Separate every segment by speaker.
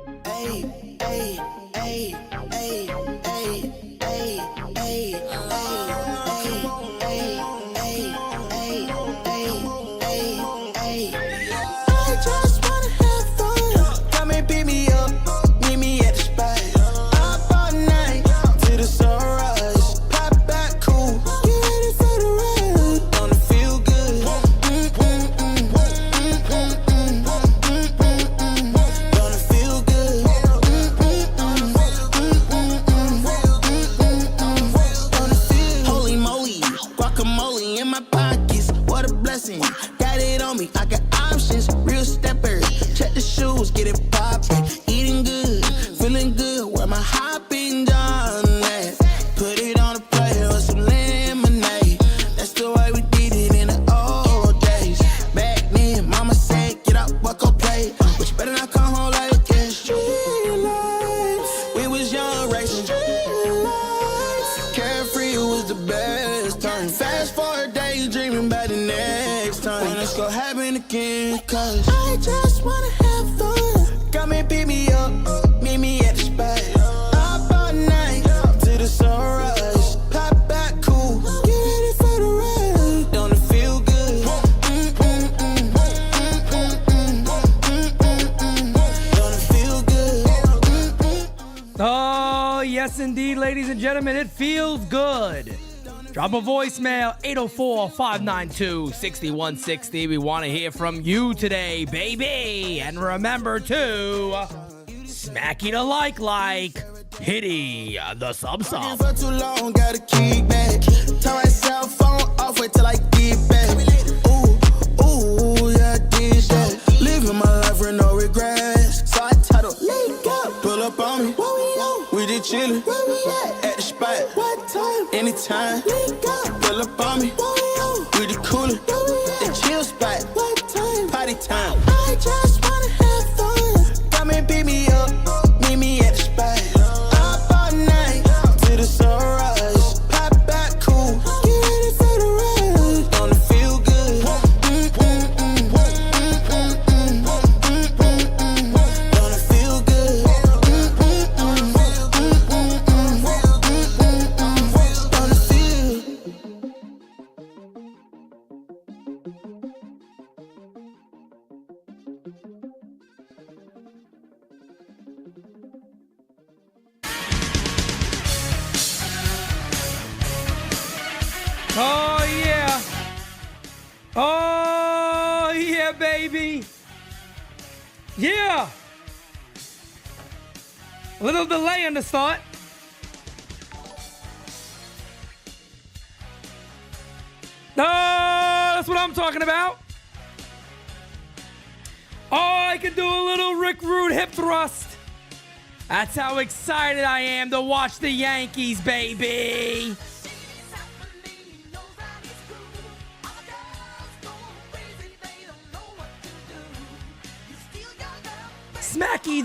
Speaker 1: Ay, ay, ay, ay, ay, ay, ay, I just wanna have fun. Come and pick me up, meet me at the spot. Up all night till the sunrise. Pop back cool, get ready for the ride. Gonna feel good. Gonna feel good. Gonna feel. Holy moly, guacamole in my pockets. What a blessing. Got it on me, I got options, real stepper. Check the shoes, get it poppin'. Eating good, feeling good, where my hopping done at. Put it on a plate with some lemonade. That's the way we did it in the old days. Back then, mama said, get up, walk on play. But you better not come home like this. Street lights, we was young racing. Street lights, carefree was the best time. Fast forward, daydreaming about the next time. When it's gonna happen again, cause I just wanna have fun. Come and pick me up, meet me at the spot. Up all night till the sunrise. Pop back cool, get ready for the ride. Don't it feel good? Don't it feel good?
Speaker 2: Oh, yes, indeed, ladies and gentlemen, it feels good. Drop a voicemail, 804-592-6160. We want to hear from you today, baby. And remember to smacky the like, hitty the sub.
Speaker 1: For too long, gotta keep back. Turn my cell phone off, wait till I get back. Ooh, yeah, I did that. Living my life with no regrets. So I tell her, link up, pull up on me. Where we at? We just chillin'. Where we at the spot. What time? Anytime. Link up, pull up on me. Where we at? We the coolin'. The chill spot. What time? Party time. I just wanna have fun. Come and pick me up, meet me at the spot. Up all night till the sunrise. Pop back cool, get ready for the ride. Gonna feel good. Gonna feel good. Gonna feel.
Speaker 2: Oh, yeah. Oh, yeah, baby. Yeah. A little delay on the start. Oh, that's what I'm talking about. Oh, I can do a little Rick Rude hip thrust. That's how excited I am to watch the Yankees, baby. Smacky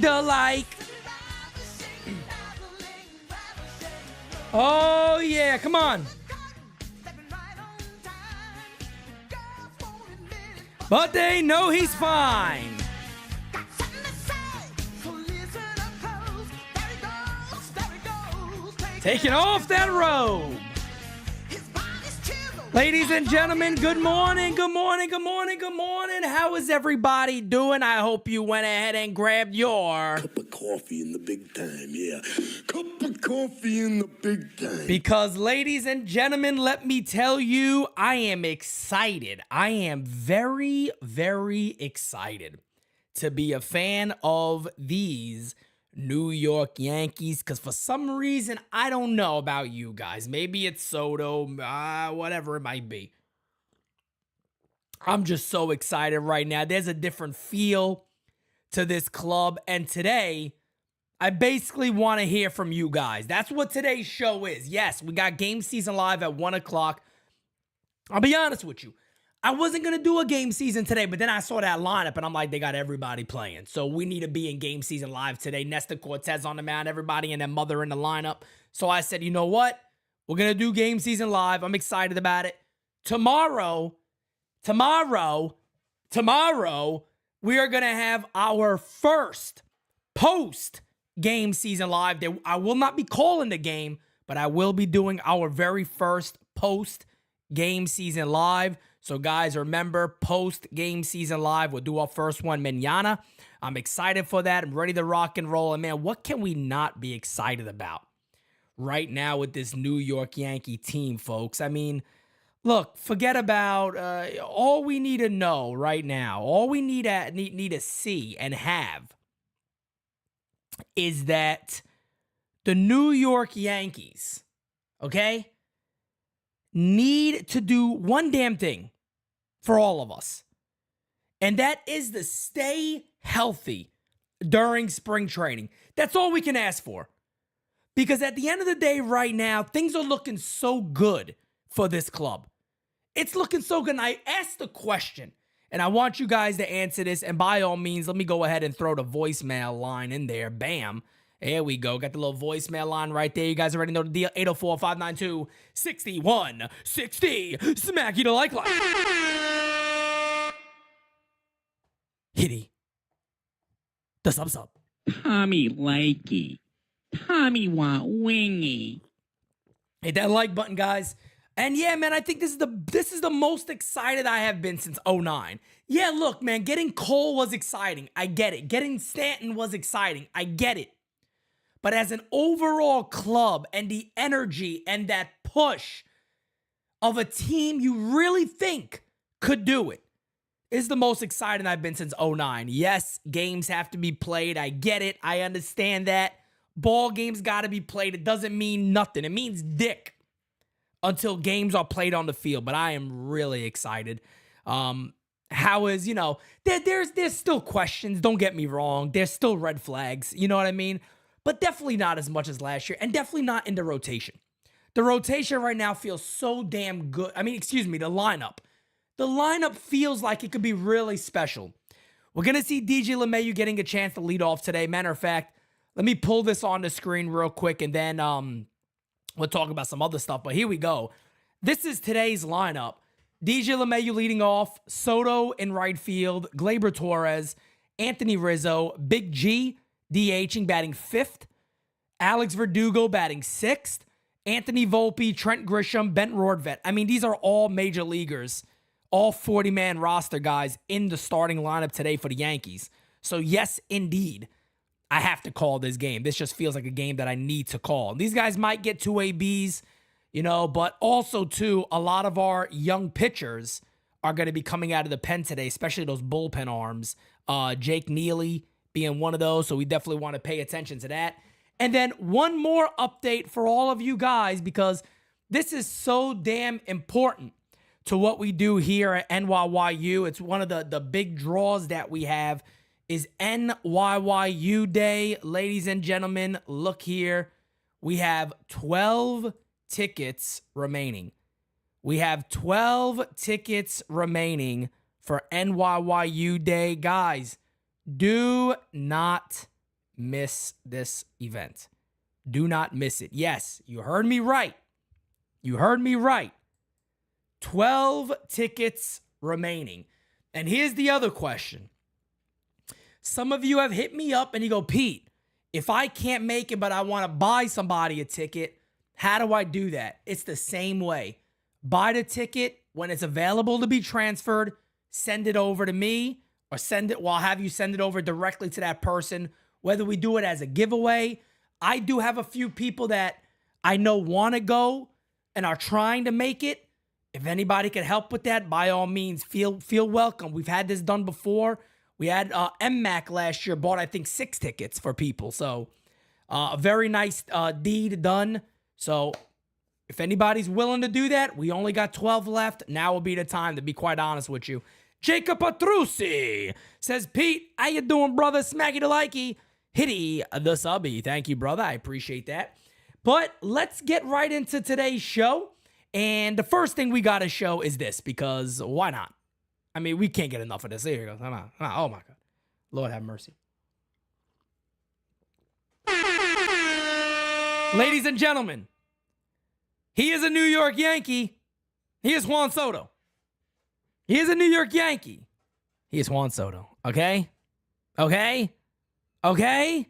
Speaker 2: the like. Oh, yeah, come on. But they know he's fine. Taking off that robe. Ladies and gentlemen, good morning, good morning, good morning, good morning. How is everybody doing? I hope you went ahead and grabbed your
Speaker 3: cup of coffee in the big time, yeah. Cup of coffee in the big time.
Speaker 2: Because, ladies and gentlemen, let me tell you, I am excited. I am very, very excited to be a fan of these New York Yankees, because for some reason, I don't know about you guys. Maybe it's Soto, whatever it might be. I'm just so excited right now. There's a different feel to this club, and today, I basically want to hear from you guys. That's what today's show is. Yes, we got Game Season Live at 1 o'clock. I'll be honest with you. I wasn't going to do a game season today, but then I saw that lineup, and I'm like, they got everybody playing. So we need to be in game season live today. Nestor Cortez on the mound, everybody and their mother in the lineup. So I said, you know what? We're going to do game season live. I'm excited about it. Tomorrow, we are going to have our first post-game season live. I will not be calling the game, but I will be doing our very first post-game season live. So, guys, remember, post-game season live. We'll do our first one mañana. I'm excited for that. I'm ready to rock and roll. And, man, what can we not be excited about right now with this New York Yankee team, folks? I mean, look, forget about all we need to know right now. All we need to see and have is that the New York Yankees, okay, need to do one damn thing for all of us. And that is to stay healthy during spring training. That's all we can ask for. Because at the end of the day right now, things are looking so good for this club. It's looking so good. And I asked the question, and I want you guys to answer this. And by all means, let me go ahead and throw the voicemail line in there. Bam. There we go. Got the little voicemail line right there. You guys already know the deal. 804-592-6160. Smack you to like. Hitty. The sub.
Speaker 4: Tommy likey. Tommy want wingy.
Speaker 2: Hit that like button, guys. And yeah, man, I think this is the most excited I have been since 2009. Yeah, look, man, getting Cole was exciting. I get it. Getting Stanton was exciting. I get it. But as an overall club and the energy and that push of a team you really think could do it is the most excited I've been since 2009. Yes, games have to be played. I get it. I understand that. Ball games got to be played. It doesn't mean nothing. It means dick until games are played on the field. But I am really excited. How is, there's still questions. Don't get me wrong. There's still red flags. You know what I mean? But definitely not as much as last year. And definitely not in the rotation. The rotation right now feels so damn good. I mean, excuse me, the lineup. The lineup feels like it could be really special. We're going to see DJ LeMahieu getting a chance to lead off today. Matter of fact, let me pull this on the screen real quick, and then we'll talk about some other stuff. But here we go. This is today's lineup. DJ LeMahieu leading off, Soto in right field, Gleyber Torres, Anthony Rizzo, Big G DHing, batting 5th, Alex Verdugo batting 6th, Anthony Volpe, Trent Grisham, Bent Rortvedt. I mean, these are all major leaguers, all 40-man roster guys in the starting lineup today for the Yankees. So yes, indeed, I have to call this game. This just feels like a game that I need to call. These guys might get 2 ABs, but also, too, a lot of our young pitchers are going to be coming out of the pen today, especially those bullpen arms. Jake Neely being one of those, so we definitely want to pay attention to that. And then one more update for all of you guys, because this is so damn important to what we do here at NYYU. It's one of the big draws that we have is NYYU Day. Ladies and gentlemen, look here. We have 12 tickets remaining. We have 12 tickets remaining for NYYU Day. Guys, do not miss this event. Do not miss it. Yes, you heard me right. You heard me right. 12 tickets remaining. And here's the other question. Some of you have hit me up and you go, Pete, if I can't make it but I want to buy somebody a ticket, how do I do that? It's the same way. Buy the ticket when it's available to be transferred, send it over to me, or I'll have you send it over directly to that person, whether we do it as a giveaway. I do have a few people that I know want to go and are trying to make it. If anybody can help with that, by all means, feel welcome. We've had this done before. We had MMAC last year, bought, I think, 6 tickets for people. So a very nice deed done. So if anybody's willing to do that, we only got 12 left. Now will be the time, to be quite honest with you. Jacob Petrucci says, Pete, how you doing, brother? Smacky the likey. Hitty the subby. Thank you, brother. I appreciate that. But let's get right into today's show. And the first thing we got to show is this, because why not? I mean, we can't get enough of this. Here you go. Come on. Oh, my God. Lord have mercy. Ladies and gentlemen, he is a New York Yankee. He is Juan Soto. He is a New York Yankee. He is Juan Soto. Okay? Okay? Okay?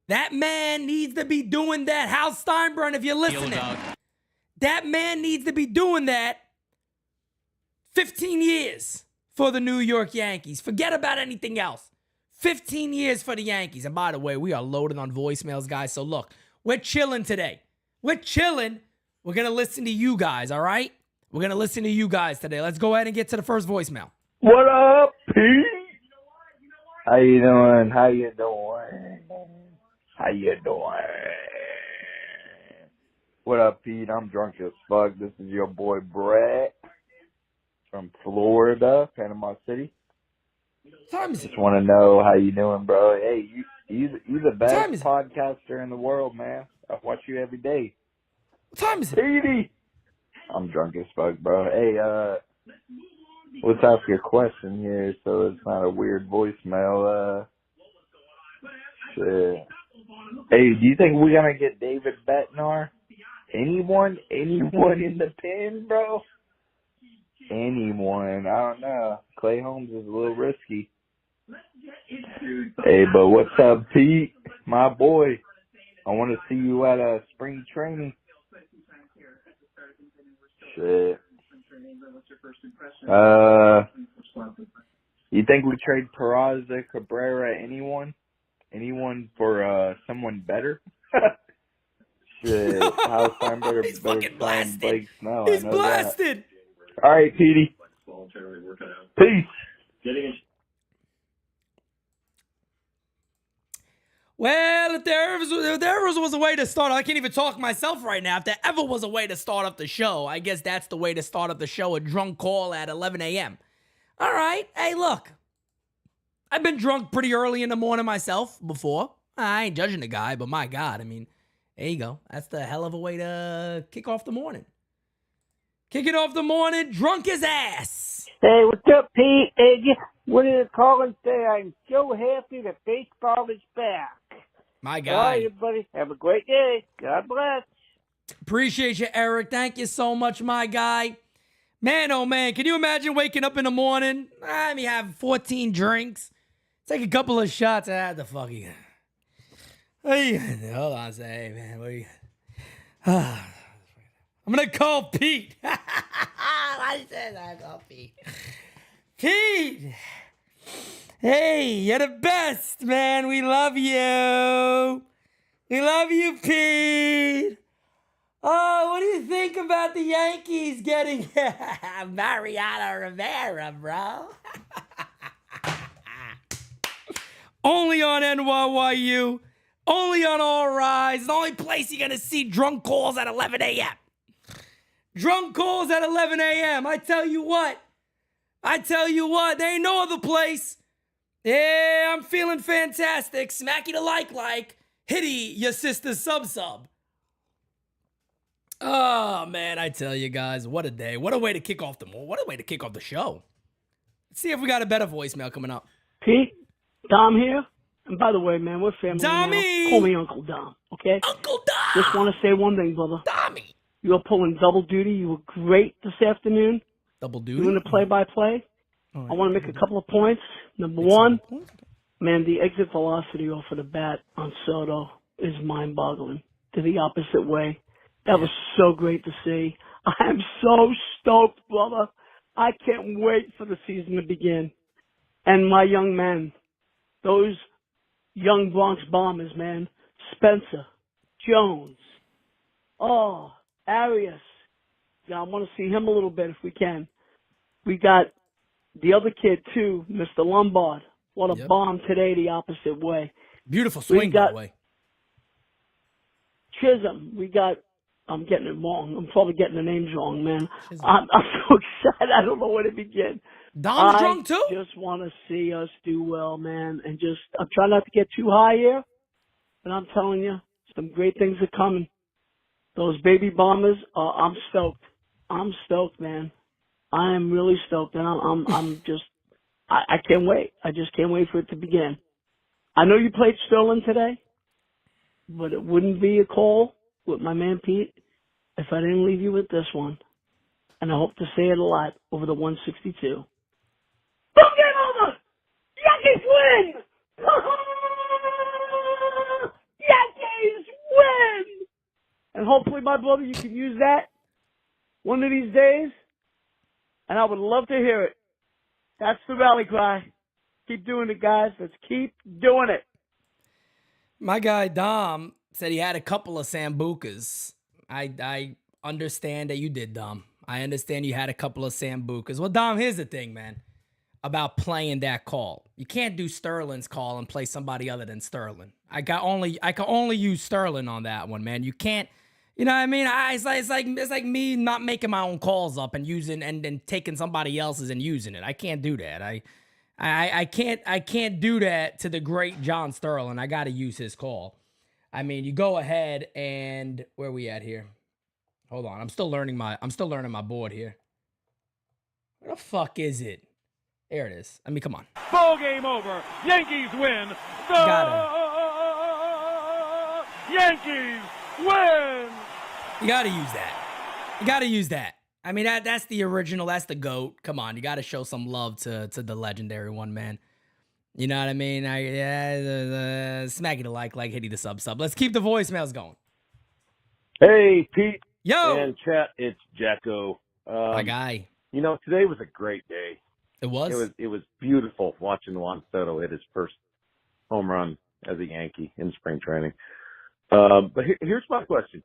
Speaker 2: That man needs to be doing that. Hal Steinbrenner, if you're listening, that man needs to be doing that 15 years for the New York Yankees. Forget about anything else. 15 years for the Yankees. And by the way, we are loaded on voicemails, guys. So look, we're chilling today. We're chilling. We're going to listen to you guys, all right? We're going to listen to you guys today. Let's go ahead and get to the first voicemail.
Speaker 5: What up, Pete? How you doing? How you doing? How you doing? What up, Pete? I'm drunk as fuck. This is your boy Brett from Florida, Panama City.
Speaker 2: Time is it?
Speaker 5: Just want to know how you doing, bro. Hey, you the best
Speaker 2: Time is it?
Speaker 5: podcaster in the world, man. I watch you every day.
Speaker 2: What time is it?
Speaker 5: Petey! I'm drunk as fuck, bro. Hey, let's ask you a question here so it's not a weird voicemail. Shit. Hey, do you think we're gonna get David Bednar? Anyone in the pen, bro? Anyone? I don't know. Clay Holmes is a little risky. Hey, but what's up, Pete? My boy. I want to see you at a spring training. Shit. You think we trade Peraza, Cabrera, anyone? Anyone for someone better? Shit. How's time better?
Speaker 2: He's
Speaker 5: better
Speaker 2: fucking
Speaker 5: find
Speaker 2: blasted.
Speaker 5: Blake Snell.
Speaker 2: He's
Speaker 5: I know
Speaker 2: blasted.
Speaker 5: that. All right, Petey. Peace.
Speaker 2: Well, if there ever was a way to start, I can't even talk myself right now. If there ever was a way to start up the show, I guess that's the way to start up the show, a drunk call at 11 a.m. All right. Hey, look. I've been drunk pretty early in the morning myself before. I ain't judging the guy, but my God, I mean, there you go. That's the hell of a way to kick off the morning. Kicking off the morning, drunk as ass.
Speaker 6: Hey, what's up, Pete? Hey, what did the call say? I'm so happy that baseball is back.
Speaker 2: My
Speaker 6: All
Speaker 2: guy.
Speaker 6: right, everybody. Have a great day. God bless.
Speaker 2: Appreciate you, Eric. Thank you so much, my guy. Man, oh man, can you imagine waking up in the morning? I mean, have 14 drinks, take a couple of shots. The fuck you? Hey, hold on, say, hey man, what are you? I'm gonna call Pete. I said I call Pete. Pete, hey, you're the best, man. We love you. We love you, Pete. Oh, what do you think about the Yankees getting Mariano Rivera, bro? Only on NYYU. Only on All Rise. The only place you're going to see drunk calls at 11 a.m. Drunk calls at 11 a.m. I tell you what. There ain't no other place. Yeah, I'm feeling fantastic. Smacky the like. Hitty, your sister's sub. Oh, man, I tell you guys, what a day. What a way to kick off the show. Let's see if we got a better voicemail coming up.
Speaker 6: Pete, Dom here. And by the way, man, we're family
Speaker 2: Dommy!
Speaker 6: now. Call me Uncle Dom, okay?
Speaker 2: Uncle Dom!
Speaker 6: Just want to say one thing, brother.
Speaker 2: Dommy!
Speaker 6: You were pulling double duty. You were great this afternoon.
Speaker 2: Double duty?
Speaker 6: Doing the play-by-play.
Speaker 2: Oh,
Speaker 6: I want to make a couple of points. Number one, man, the exit velocity off of the bat on Soto is mind-boggling. To the opposite way. That was so great to see. I am so stoked, brother. I can't wait for the season to begin. And my young men, those young Bronx Bombers, man, Spencer, Jones, Arias. Yeah, I want to see him a little bit if we can. We got the other kid, too, Mr. Lombard. What a bomb today the opposite way.
Speaker 2: Beautiful swing, by the way.
Speaker 6: Chisholm. We got, I'm getting it wrong. I'm probably getting the names wrong, man. I'm so excited. I don't know where to begin.
Speaker 2: Dom's drunk, too?
Speaker 6: I just want to see us do well, man. And I'm trying not to get too high here. But I'm telling you, some great things are coming. Those baby bombers, I'm stoked. I'm stoked, man. I am really stoked. And I'm just, I can't wait. I just can't wait for it to begin. I know you played Sterling today, but it wouldn't be a call with my man Pete if I didn't leave you with this one. And I hope to say it a lot over the 162. Boom, game over. Yankees win. Yankees win. And hopefully, my brother, you can use that one of these days. And I would love to hear it. That's the rally cry. Keep doing it, guys. Let's keep doing it.
Speaker 2: My guy Dom said he had a couple of sambucas. I understand that you did, Dom. I understand you had a couple of sambucas. Well, Dom, here's the thing, man, about playing that call. You can't do Sterling's call and play somebody other than Sterling. I can only use Sterling on that one, man. You can't. You know what I mean? It's like me not making my own calls up and using and taking somebody else's and using it. I can't do that. I can't do that to the great John Sterling. I got to use his call. I mean, you go ahead and where are we at here? Hold on. I'm still learning my board here. Where the fuck is it? There it is. I mean, come on.
Speaker 7: Ball game over. Yankees win. Yankees win.
Speaker 2: You got to use that. You got to use that. I mean, that's the original. That's the GOAT. Come on. You got to show some love to the legendary one, man. You know what I mean? Smacky the like, hitting the sub. Let's keep the voicemails going.
Speaker 8: Hey, Pete.
Speaker 2: Yo.
Speaker 8: And chat, it's Jacko.
Speaker 2: My guy.
Speaker 8: You know, today was a great day.
Speaker 2: It was?
Speaker 8: It was beautiful watching Juan Soto hit his first home run as a Yankee in spring training. But here's my question.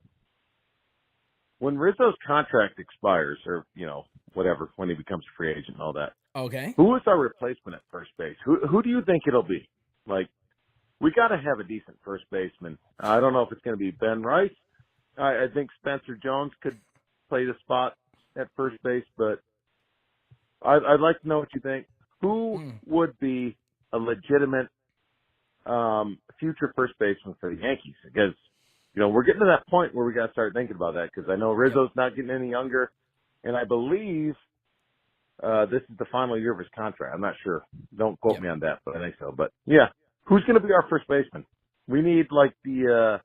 Speaker 8: When Rizzo's contract expires, or, you know, whatever, when he becomes a free agent and all that,
Speaker 2: okay,
Speaker 8: who is our replacement at first base? Who do you think it'll be? Like, we got to have a decent first baseman. I don't know if it's going to be Ben Rice. I think Spencer Jones could play the spot at first base, but I'd like to know what you think. Who would be a legitimate future first baseman for the Yankees? Because, you know, we're getting to that point where we got to start thinking about that, because I know Rizzo's not getting any younger, and I believe this is the final year of his contract. I'm not sure. Don't quote me on that, but I think so. But, yeah, who's going to be our first baseman? We need, like, the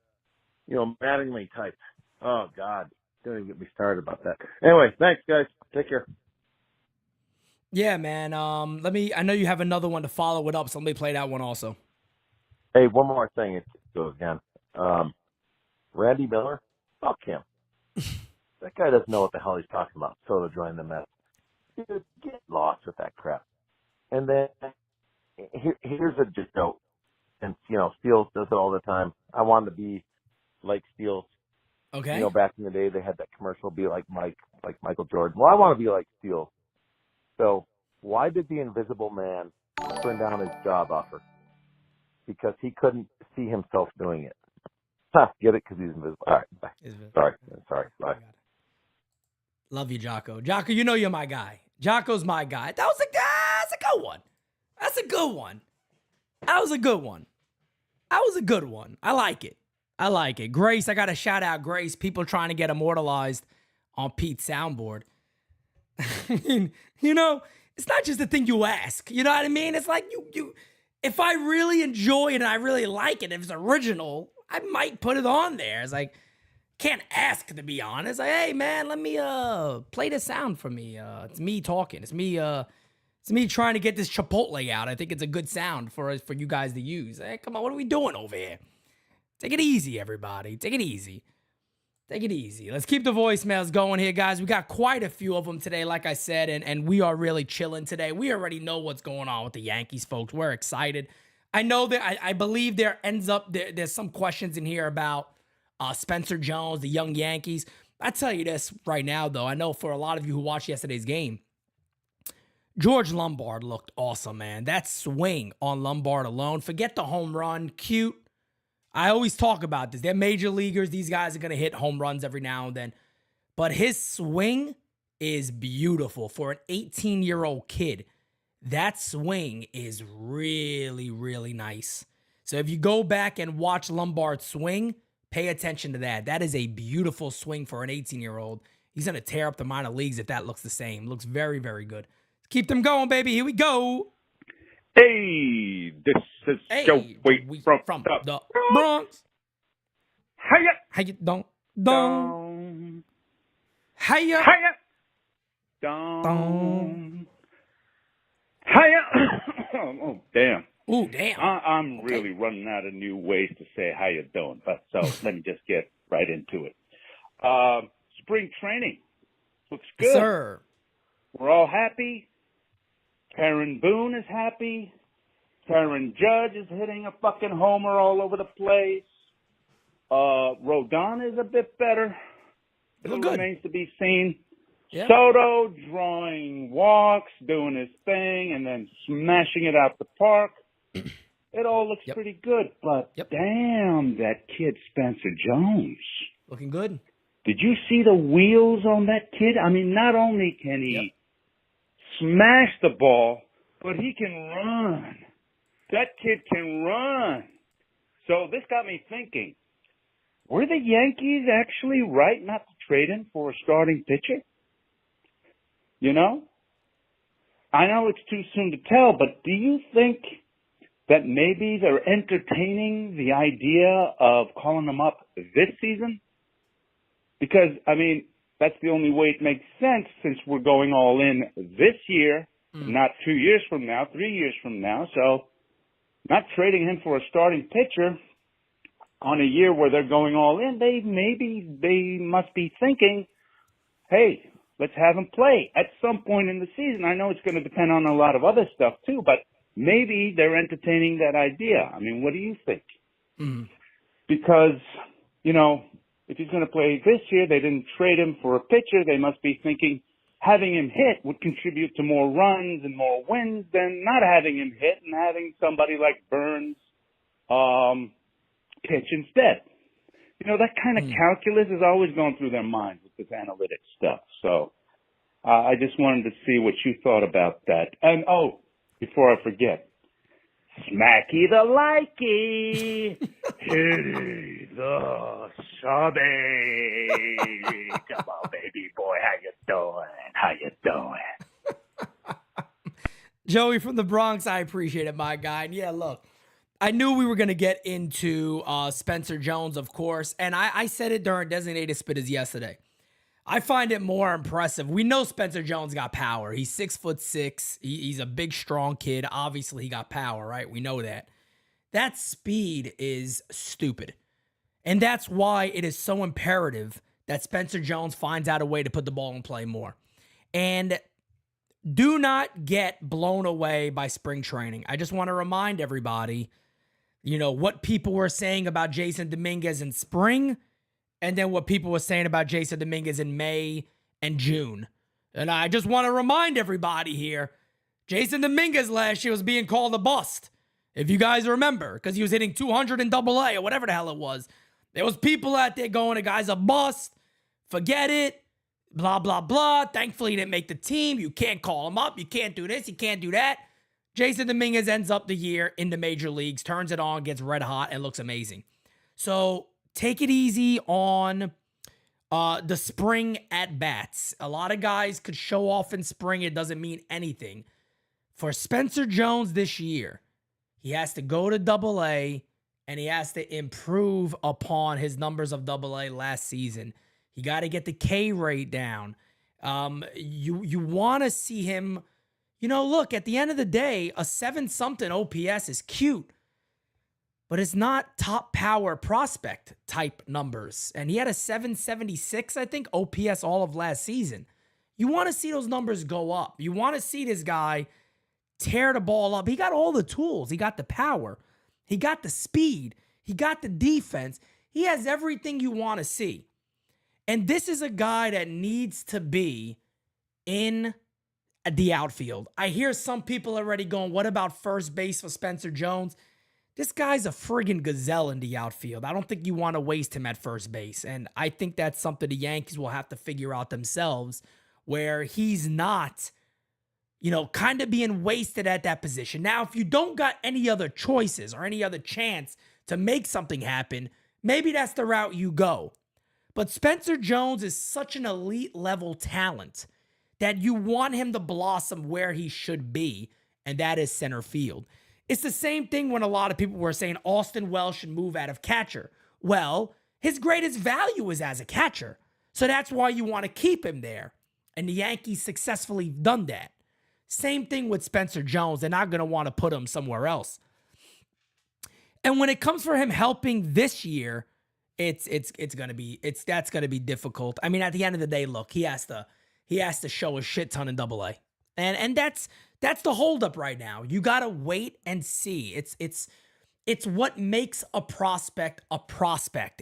Speaker 8: Mattingly type. Oh, God. Don't even get me started about that. Anyway, thanks, guys. Take care.
Speaker 2: Yeah, man. I know you have another one to follow it up, so let me play that one also.
Speaker 8: Hey, one more thing. It goes again. Randy Miller, fuck him. That guy doesn't know what the hell he's talking about. Soto joined the Mets. Dude, get lost with that crap. And then here's a joke. And, you know, Steele does it all the time. I wanted to be like Steele.
Speaker 2: Okay.
Speaker 8: You know, back in the day, they had that commercial, be like Michael Jordan. Well, I want to be like Steele. So why did the Invisible Man turn down his job offer? Because he couldn't see himself doing it. Get it? Because he's invisible. All right. Bye. Sorry. Bye.
Speaker 2: Love you, Jocko. Jocko, you know you're my guy. Jocko's my guy. That's a good one. That's a good one. That was a good one. That was a good one. I like it. Grace, I got to shout out Grace. People trying to get immortalized on Pete's soundboard. I mean, you know, it's not just the thing you ask. You know what I mean? It's like you if I really enjoy it and I really like it, if it's original, I might put it on there. It's like, can't ask, to be honest. Like, hey man, let me play the sound for me. It's me talking. It's me trying to get this Chipotle out. I think it's a good sound for you guys to use. Hey, come on, what are we doing over here? Take it easy, everybody. Take it easy. Take it easy. Let's keep the voicemails going here, guys. We got quite a few of them today, like I said, and we are really chilling today. We already know what's going on with the Yankees, folks. We're excited. I know that I believe there's some questions in here about Spencer Jones, the young Yankees. I tell you this right now, though. I know for a lot of you who watched yesterday's game, George Lombard looked awesome, man. That swing on Lombard alone. Forget the home run. Cute. I always talk about this. They're major leaguers. These guys are going to hit home runs every now and then. But his swing is beautiful for an 18-year-old kid. That swing is really, really nice. So if you go back and watch Lombard swing, pay attention to that. That is a beautiful swing for an 18-year-old. He's going to tear up the minor leagues if that looks the same. Looks very, very good. Keep them going, baby. Here we go.
Speaker 7: Hey, this is Joey from
Speaker 2: the Bronx.
Speaker 7: Hiya.
Speaker 2: How you don't. Hiya.
Speaker 7: Hiya. Dong. Hiya. Oh, damn.
Speaker 2: Ooh, damn.
Speaker 7: I'm really running out of new ways to say how you doing, but so let me just get right into it. Spring training looks good.
Speaker 2: Yes, sir.
Speaker 7: We're all happy. Karen Boone is happy. Karen Judge is hitting a fucking homer all over the place. Rodon is a bit better. It remains to be seen. Yeah. Soto drawing walks, doing his thing, and then smashing it out the park. It all looks pretty good, but damn, that kid Spencer Jones.
Speaker 2: Looking good.
Speaker 7: Did you see the wheels on that kid? I mean, not only can he smash the ball, but he can run. That kid can run. So this got me thinking, were the Yankees actually right not to trade him for a starting pitcher? You know? I know it's too soon to tell, but do you think that maybe they're entertaining the idea of calling him up this season? Because, I mean, that's the only way it makes sense since we're going all in this year, not 2 years from now, 3 years from now. So not trading him for a starting pitcher on a year where they're going all in, they must be thinking, hey, let's have him play at some point in the season. I know it's going to depend on a lot of other stuff too, but maybe they're entertaining that idea. I mean, what do you think? Because, you know, if he's going to play this year, they didn't trade him for a pitcher. They must be thinking having him hit would contribute to more runs and more wins than not having him hit and having somebody like Burns pitch instead. You know, that kind of calculus is always going through their minds with this analytics stuff. So I just wanted to see what you thought about that. And, before I forget, Smacky the Likey, Hitty the Subby. Come on, baby boy, how you doing?
Speaker 2: Joey from the Bronx, I appreciate it, my guy. And yeah, look, I knew we were going to get into Spencer Jones, of course, and I said it during Designated Spitters yesterday. I find it more impressive. We know Spencer Jones got power. He's 6'6". He's a big, strong kid. Obviously, he got power, right? We know that. That speed is stupid. And that's why it is so imperative that Spencer Jones finds out a way to put the ball in play more. And do not get blown away by spring training. I just want to remind everybody, you know, what people were saying about Jason Dominguez in spring, and then what people were saying about Jason Dominguez in May and June. And I just want to remind everybody here, Jason Dominguez last year was being called a bust. If you guys remember, because he was hitting 200 in AA or whatever the hell it was. There was people out there going, the guy's a bust. Forget it. Blah, blah, blah. Thankfully, he didn't make the team. You can't call him up. You can't do this. You can't do that. Jason Dominguez ends up the year in the major leagues, turns it on, gets red hot, and looks amazing. So take it easy on the spring at-bats. A lot of guys could show off in spring. It doesn't mean anything. For Spencer Jones this year, he has to go to AA, and he has to improve upon his numbers of AA last season. You got to get the K rate down. You want to see him, you know, look, at the end of the day, a 7-something OPS is cute, but it's not top power prospect type numbers. And he had a 776, I think, OPS all of last season. You want to see those numbers go up. You want to see this guy tear the ball up. He got all the tools. He got the power. He got the speed. He got the defense. He has everything you want to see. And this is a guy that needs to be in the outfield. I hear some people already going, what about first base for Spencer Jones? This guy's a friggin' gazelle in the outfield. I don't think you want to waste him at first base. And I think that's something the Yankees will have to figure out themselves, where he's not, you know, kind of being wasted at that position. Now, if you don't got any other choices or any other chance to make something happen, maybe that's the route you go. But Spencer Jones is such an elite level talent that you want him to blossom where he should be, and that is center field. It's the same thing when a lot of people were saying Austin Wells should move out of catcher. Well, his greatest value is as a catcher. So that's why you want to keep him there. And the Yankees successfully done that. Same thing with Spencer Jones. They're not going to want to put him somewhere else. And when it comes for him helping this year, that's going to be difficult. I mean, at the end of the day, look, he has to show a shit ton in AA. And that's the holdup right now. You got to wait and see. It's what makes a prospect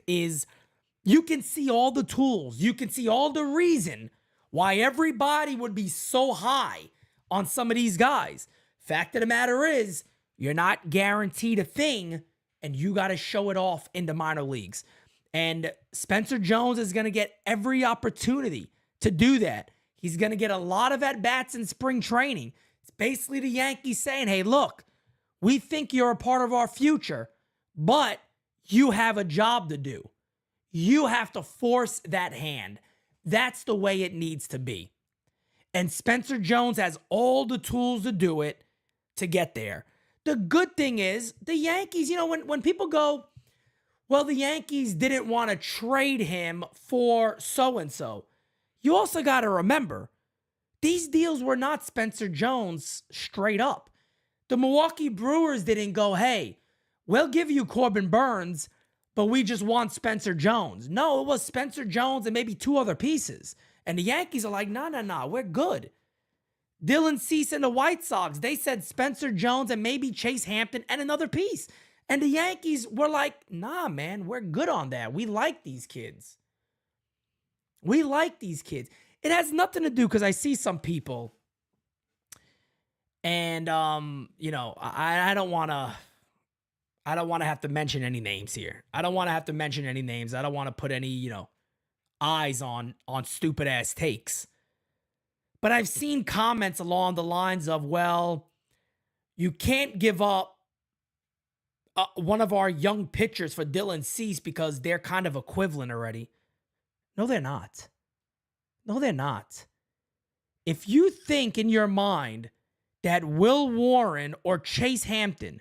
Speaker 2: is you can see all the tools. You can see all the reason why everybody would be so high on some of these guys. Fact of the matter is, you're not guaranteed a thing, and you got to show it off in the minor leagues. And Spencer Jones is going to get every opportunity to do that. He's going to get a lot of at-bats in spring training. It's basically the Yankees saying, hey, look, we think you're a part of our future, but you have a job to do. You have to force that hand. That's the way it needs to be. And Spencer Jones has all the tools to do it to get there. The good thing is the Yankees, when people go, well, the Yankees didn't want to trade him for so-and-so. You also got to remember, these deals were not Spencer Jones straight up. The Milwaukee Brewers didn't go, hey, we'll give you Corbin Burns, but we just want Spencer Jones. No, it was Spencer Jones and maybe two other pieces. And the Yankees are like, no, we're good. Dylan Cease and the White Sox, they said Spencer Jones and maybe Chase Hampton and another piece. And the Yankees were like, nah, man, we're good on that. We like these kids. It has nothing to do, because I see some people, and I don't want to have to mention any names here. I don't want to put any, eyes on stupid ass takes. But I've seen comments along the lines of, well, you can't give up one of our young pitchers for Dylan Cease because they're kind of equivalent already. No, they're not. If you think in your mind that Will Warren or Chase Hampton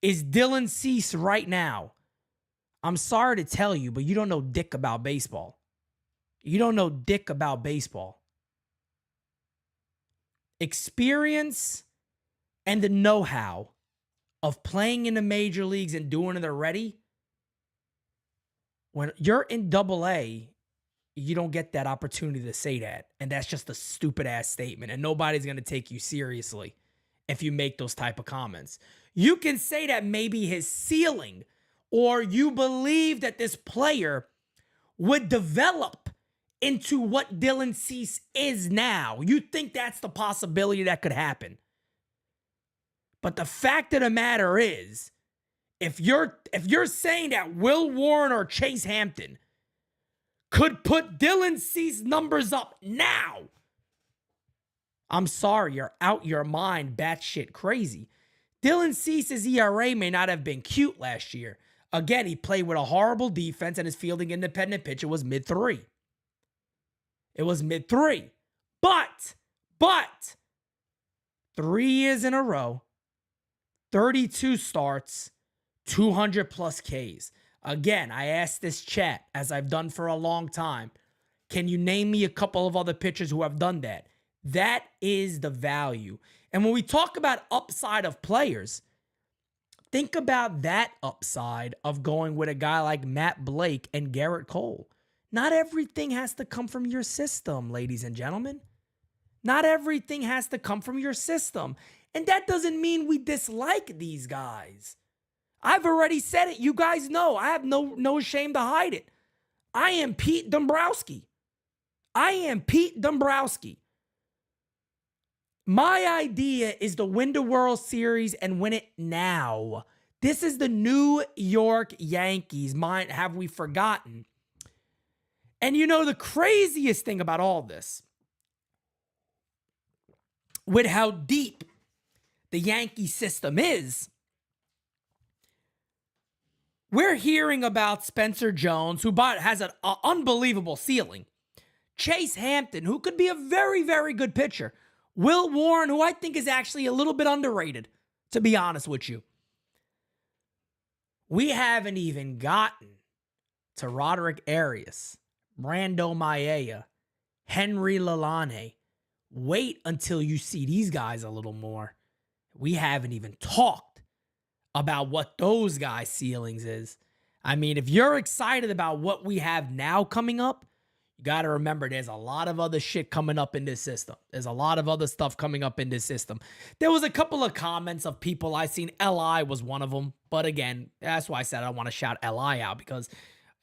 Speaker 2: is Dylan Cease right now, I'm sorry to tell you, but you don't know dick about baseball. Experience and the know-how of playing in the major leagues and doing it already, when you're in AA, you don't get that opportunity to say that. And that's just a stupid ass statement. And nobody's going to take you seriously if you make those type of comments. You can say that maybe his ceiling, or you believe that this player would develop into what Dylan Cease is now. You think that's the possibility that could happen. But the fact of the matter is, if you're saying that Will Warren or Chase Hampton could put Dylan Cease numbers up now, I'm sorry, you're out your mind, batshit crazy. Dylan Cease's ERA may not have been cute last year. Again, he played with a horrible defense, and his fielding independent pitcher was mid-3. It was mid-3. But 3 years in a row, 32 starts, 200 plus Ks. Again, I asked this chat, as I've done for a long time, can you name me a couple of other pitchers who have done that? That is the value. And when we talk about upside of players, think about that upside of going with a guy like Matt Blake and Garrett Cole. Not everything has to come from your system, ladies and gentlemen. Not everything has to come from your system. And that doesn't mean we dislike these guys. I've already said it. You guys know. I have no shame to hide it. I am Pete Dombrowski. My idea is to win the World Series and win it now. This is the New York Yankees. Have we forgotten? And the craziest thing about all this, with how deep the Yankee system is, we're hearing about Spencer Jones, who has an unbelievable ceiling. Chase Hampton, who could be a very, very good pitcher. Will Warren, who I think is actually a little bit underrated, to be honest with you. We haven't even gotten to Roderick Arias, Brando Maella, Henry Lalane. Wait until you see these guys a little more. We haven't even talked about what those guys' ceilings is. I mean, if you're excited about what we have now coming up, you got to remember there's a lot of other shit coming up in this system. There's a lot of other stuff coming up in this system. There was a couple of comments of people I seen. LI was one of them. But again, that's why I said I want to shout LI out, because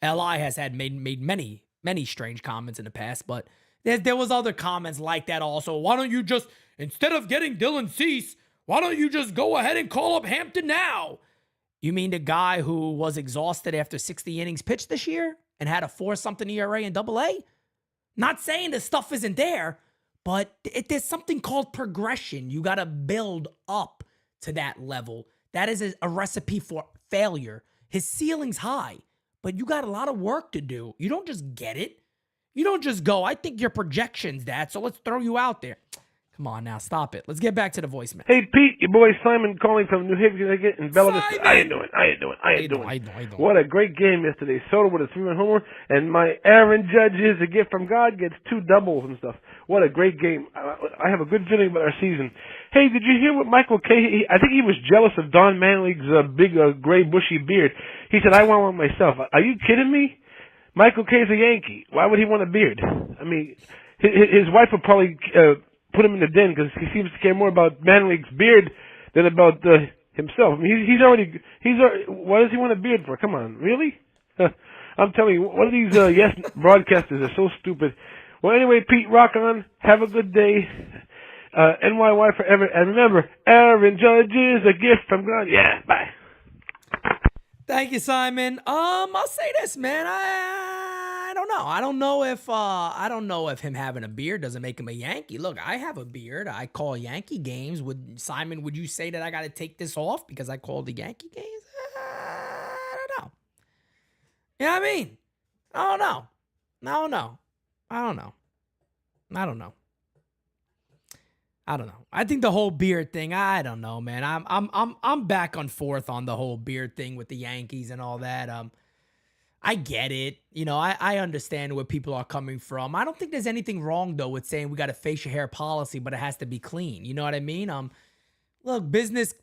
Speaker 2: LI has made many strange comments in the past. But there was other comments like that also. Why don't you just, instead of getting Dylan Cease, why don't you just go ahead and call up Hampton now? You mean the guy who was exhausted after 60 innings pitched this year and had a 4-something ERA in Double-A? Not saying the stuff isn't there, but there's something called progression. You got to build up to that level. That is a recipe for failure. His ceiling's high, but you got a lot of work to do. You don't just get it. You don't just go, I think your projection's that, so let's throw you out there. Come on now, stop it. Let's get back to the voicemail.
Speaker 9: Hey, Pete, your boy Simon calling from New Haven, Connecticut, and Bella. How you doing? What a great game yesterday. Soto with a 3-run homer, and my Aaron Judge is a gift from God, gets 2 doubles and stuff. What a great game. I have a good feeling about our season. Hey, did you hear what Michael Kay, I think he was jealous of Don Manley's big gray bushy beard. He said, I want one myself. Are you kidding me? Michael Kay's a Yankee. Why would he want a beard? I mean, his wife would probably put him in the den because he seems to care more about Manley's beard than about himself. I mean, he's already. Why does he want a beard for? Come on, really? I'm telling you, one of these yes broadcasters are so stupid. Well, anyway, Pete, rock on. Have a good day. NYY forever. And remember, Aaron Judge is a gift from God. Yeah, bye.
Speaker 2: Thank you, Simon. I'll say this, man. I don't know. I don't know if him having a beard doesn't make him a Yankee. Look, I have a beard. I call Yankee games. Simon, would you say that I got to take this off because I call the Yankee games? I don't know. You know what I mean? I don't know. I think the whole beard thing, I don't know, man. I'm back and forth on the whole beard thing with the Yankees and all that. I get it. You know, I understand where people are coming from. I don't think there's anything wrong though with saying we got a facial hair policy, but it has to be clean. You know what I mean? Look, business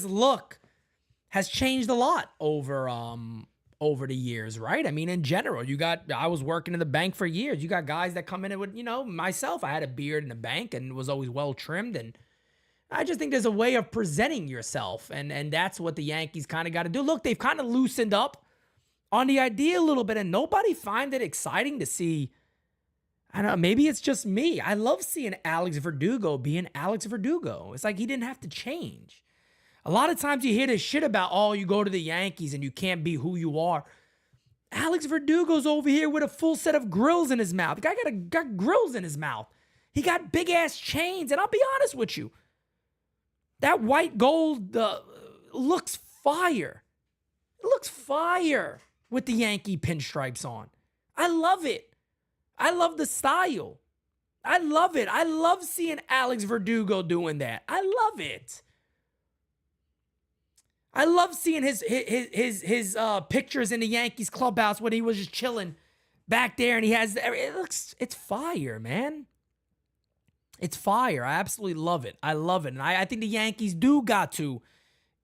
Speaker 2: look has changed a lot over the years, right? I mean, in general, I was working in the bank for years. You got guys that come in and would, myself, I had a beard in the bank and was always well trimmed. And I just think there's a way of presenting yourself. And that's what the Yankees kind of got to do. Look, they've kind of loosened up on the idea a little bit, and nobody find it exciting to see. I don't know, maybe it's just me. I love seeing Alex Verdugo being Alex Verdugo. It's like he didn't have to change. A lot of times you hear this shit about, you go to the Yankees and you can't be who you are. Alex Verdugo's over here with a full set of grills in his mouth. The guy got grills in his mouth. He got big-ass chains. And I'll be honest with you, that white gold looks fire. It looks fire with the Yankee pinstripes on. I love it. I love the style. I love it. I love seeing Alex Verdugo doing that. I love it. I love seeing his pictures in the Yankees clubhouse when he was just chilling back there, and it's fire, man. It's fire. I absolutely love it. I love it. And I think the Yankees do got to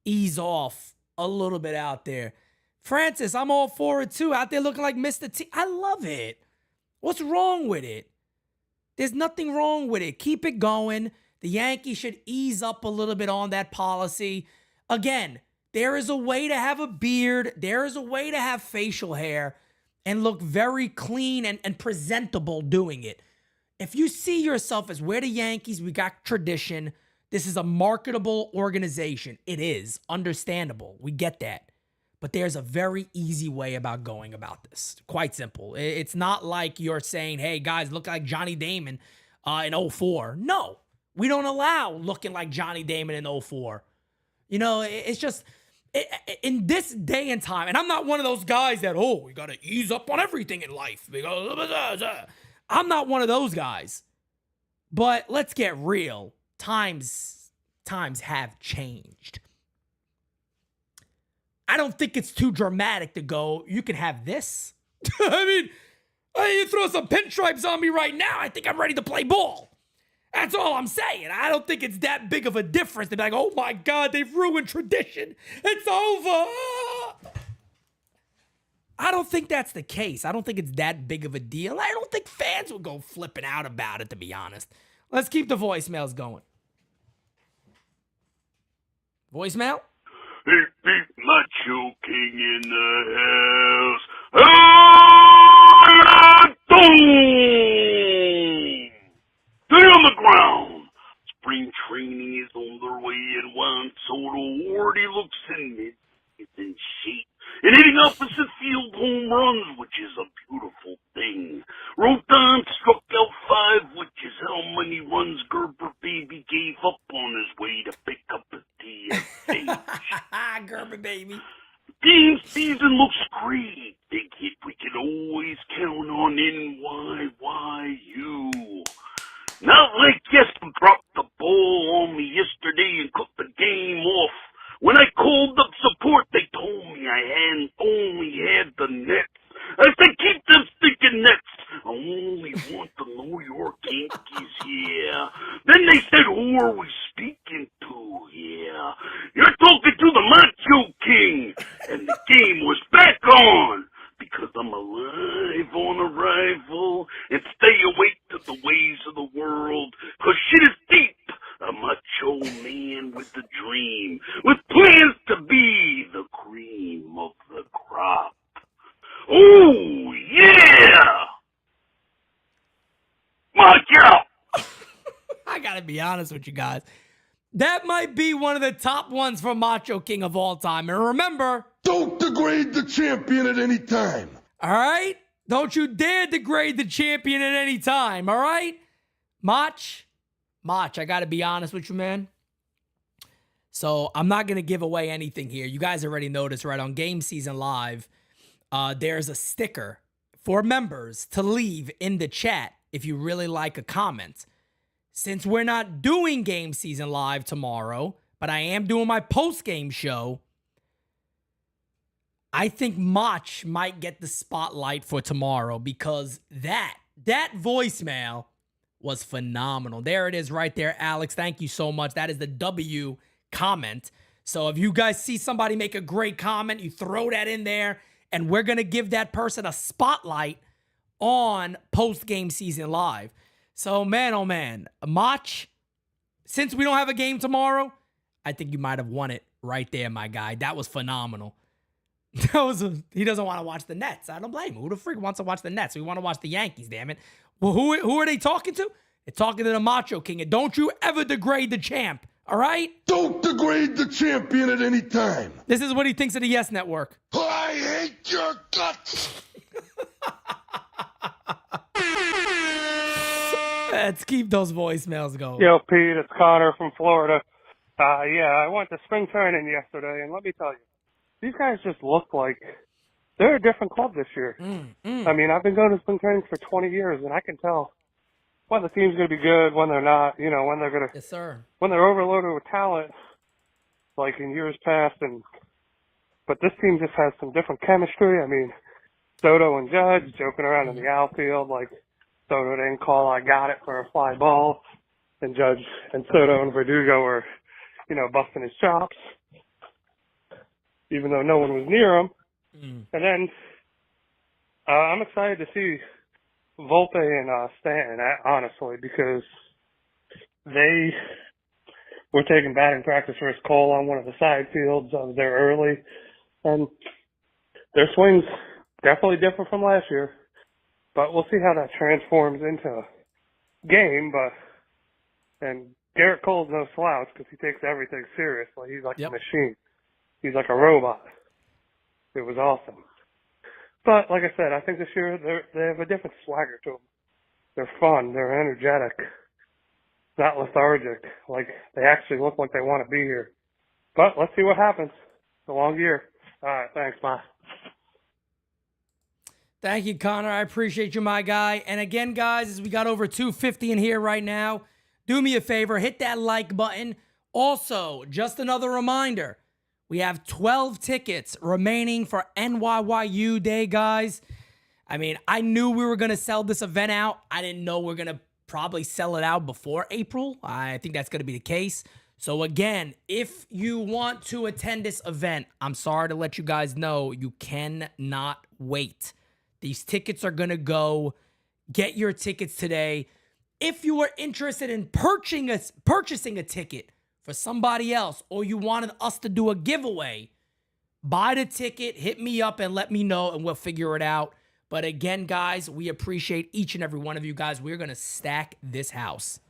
Speaker 2: ease off a little bit out there. Francis, I'm all for it too. Out there looking like Mr. T. I love it. What's wrong with it? There's nothing wrong with it. Keep it going. The Yankees should ease up a little bit on that policy. Again, there is a way to have a beard. There is a way to have facial hair and look very clean and presentable doing it. If you see yourself as we're the Yankees, we got tradition. This is a marketable organization. It is understandable. We get that. But there's a very easy way about going about this. Quite simple. It's not like you're saying, hey, guys, look like Johnny Damon in 04. No, we don't allow looking like Johnny Damon in 04. You know, it's just in this day and time, and I'm not one of those guys that, we got to ease up on everything in life. I'm not one of those guys. But let's get real. Times have changed. I don't think it's too dramatic to go, you can have this. I mean, You throw some pinstripes on me right now, I think I'm ready to play ball. That's all I'm saying. I don't think it's that big of a difference to be like, oh my God, they've ruined tradition. It's over. I don't think that's the case. I don't think it's that big of a deal. I don't think fans will go flipping out about it, to be honest. Let's keep the voicemails going. Voicemail?
Speaker 3: Beep, beep, Macho King in the house. Ah, boom! Stay on the ground. Spring training is on their way, and Juan Soto already looks in shape and hitting opposite field home runs, which is a beautiful thing. Rodon struck out 5, which is how many runs Gerber Baby gave up on his way to pick up a DFA.
Speaker 2: Gerber Baby.
Speaker 3: Game season looks great. Big hit we can always count on NYYU. Not like Yeston dropped the ball on me yesterday and cut the game off. When I called up support, they told me I only had the Nets. I said, keep them stinking Nets. I only want the New York Yankees, yeah. Then they said, who are we speaking to, yeah? You're talking to the Macho King. And the game was back on. Because I'm alive on arrival and stay awake to the ways of the world. 'Cause shit is deep. A macho man with a dream, with plans to be the cream of the crop. Oh, yeah! Watch out!
Speaker 2: I gotta be honest with you guys. That might be one of the top ones for Macho King of all time. And remember,
Speaker 3: Don't degrade the champion at any time.
Speaker 2: all right? Don't you dare degrade the champion at any time, all right? Mach, I gotta be honest with you, man. So I'm not gonna give away anything here. You guys already noticed, right? On Game Season Live, there's a sticker for members to leave in the chat if you really like a comment. Since we're not doing Game Season Live tomorrow, but I am doing my post-game show, I think Mach might get the spotlight for tomorrow because that voicemail was phenomenal. There it is right there, Alex. Thank you so much. That is the W comment. So if you guys see somebody make a great comment, you throw that in there, and we're going to give that person a spotlight on post-game season live. So, man, oh, man. Mach, since we don't have a game tomorrow, I think you might have won it right there, my guy. That was phenomenal. He doesn't want to watch the Nets. I don't blame him. Who the freak wants to watch the Nets? We want to watch the Yankees, damn it. Well, who are they talking to? They're talking to the Macho King. And don't you ever degrade the champ, all right?
Speaker 3: Don't degrade the champion at any time.
Speaker 2: This is what he thinks of the Yes Network.
Speaker 3: I hate your guts.
Speaker 2: Let's keep those voicemails going.
Speaker 10: Yo, Pete, it's Connor from Florida. I went to spring training yesterday, and let me tell you, these guys just look like they're a different club this year. I mean, I've been going to spring training for 20 years, and I can tell when the team's going to be good, when they're not, when they're going to,
Speaker 2: yes, sir,
Speaker 10: when they're overloaded with talent, like in years past. But this team just has some different chemistry. I mean, Soto and Judge joking around in the outfield, like Soto didn't call, I got it for a fly ball, and Judge and Soto and Verdugo were, busting his chops, even though no one was near him. And then I'm excited to see Volpe and Stanton, honestly, because they were taking batting practice versus Cole on one of the side fields. I was there early, and their swing's definitely different from last year. But we'll see how that transforms into a game. And Garrett Cole's no slouch because he takes everything seriously. He's like a machine. He's like a robot. It was awesome. But like I said, I think this year they have a different swagger to them. They're fun. They're energetic. Not lethargic. Like they actually look like they want to be here. But let's see what happens. It's a long year. All right. Thanks. Bye.
Speaker 2: Thank you, Connor. I appreciate you, my guy. And again, guys, as we got over 250 in here right now, do me a favor, hit that like button. Also, just another reminder, we have 12 tickets remaining for NYYU Day, guys. I mean, I knew we were going to sell this event out. I didn't know we're going to probably sell it out before April. I think that's going to be the case. So again, if you want to attend this event, I'm sorry to let you guys know, you cannot wait. These tickets are going to go. Get your tickets today. If you are interested in purchasing a ticket for somebody else, or you wanted us to do a giveaway, buy the ticket, hit me up and let me know, and we'll figure it out. But again, guys, we appreciate each and every one of you guys. We're going to stack this house.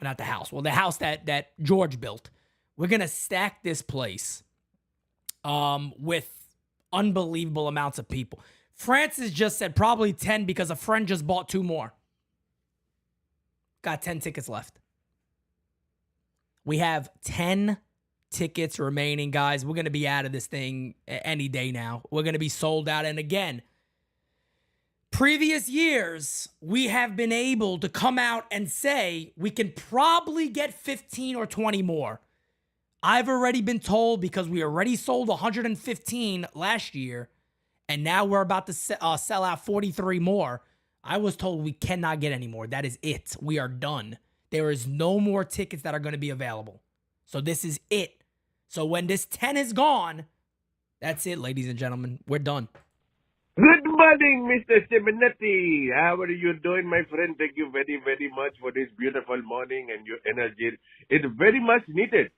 Speaker 2: Not the house. Well, the house that George built. We're going to stack this place with unbelievable amounts of people. Francis just said probably 10 because a friend just bought 2 more. Got 10 tickets left. We have 10 tickets remaining, guys. We're going to be out of this thing any day now. We're going to be sold out. And again, previous years, we have been able to come out and say we can probably get 15 or 20 more. I've already been told, because we already sold 115 last year, and now we're about to sell out 43 more. I was told we cannot get any more. That is it. We are done. There is no more tickets that are going to be available. So this is it. So when this 10 is gone, that's it, ladies and gentlemen. We're done.
Speaker 11: Good morning, Mr. Simonetti. How are you doing, my friend? Thank you very, very much for this beautiful morning and your energy. It's very much needed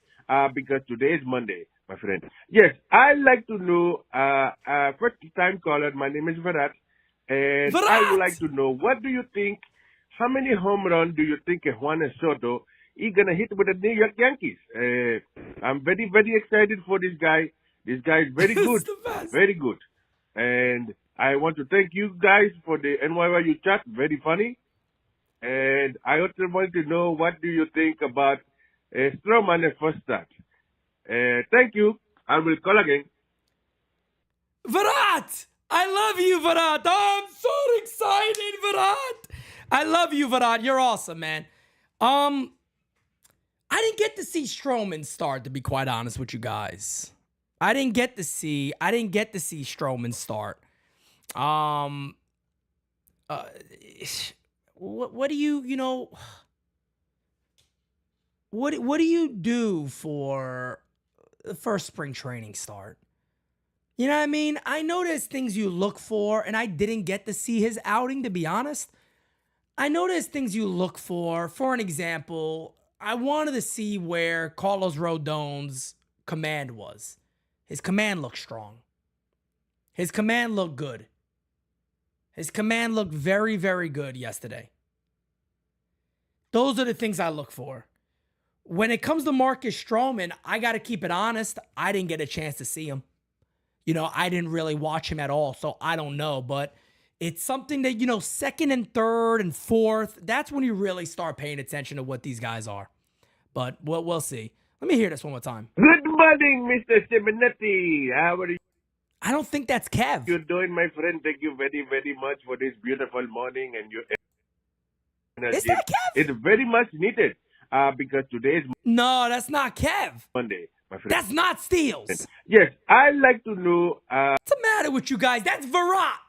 Speaker 11: because today is Monday, my friend. Yes, I'd like to know, first time caller, my name is Virat, and I would like to know, what do you think, how many home runs do you think Juan Soto is going to hit with the New York Yankees? I'm very, very excited for this guy. This guy is very good, very good. And I want to thank you guys for the NYU chat. Very funny. And I also want to know, what do you think about Stroman at first start? Thank you. I will call again.
Speaker 2: Virat! I love you, Virat. Oh, I'm so excited, Virat. I love you, Virat. You're awesome, man. I didn't get to see Stroman start, to be quite honest with you guys. I didn't get to see Stroman start. What do you what do you do for the first spring training start? You know what I mean? I know there's things you look for, and I didn't get to see his outing, to be honest. I know there's things you look for. For an example, I wanted to see where Carlos Rodon's command was. His command looked strong. His command looked good. His command looked very, very good yesterday. Those are the things I look for. When it comes to Marcus Stroman, I got to keep it honest. I didn't get a chance to see him. I didn't really watch him at all, so I don't know. But it's something that, second and third and fourth, that's when you really start paying attention to what these guys are. But we'll see. Let me hear this one more time.
Speaker 11: Good morning, Mr. Simonetti. How are you?
Speaker 2: I don't think that's Kev.
Speaker 11: You're doing, my friend. Thank you very, very much for this beautiful morning and your energy.
Speaker 2: Is that Kev?
Speaker 11: It's very much needed because today is
Speaker 2: No, that's not Kev.
Speaker 11: Monday, my friend.
Speaker 2: That's not Steels.
Speaker 11: Yes, I'd like to know.
Speaker 2: What's the matter with you guys? That's Virat.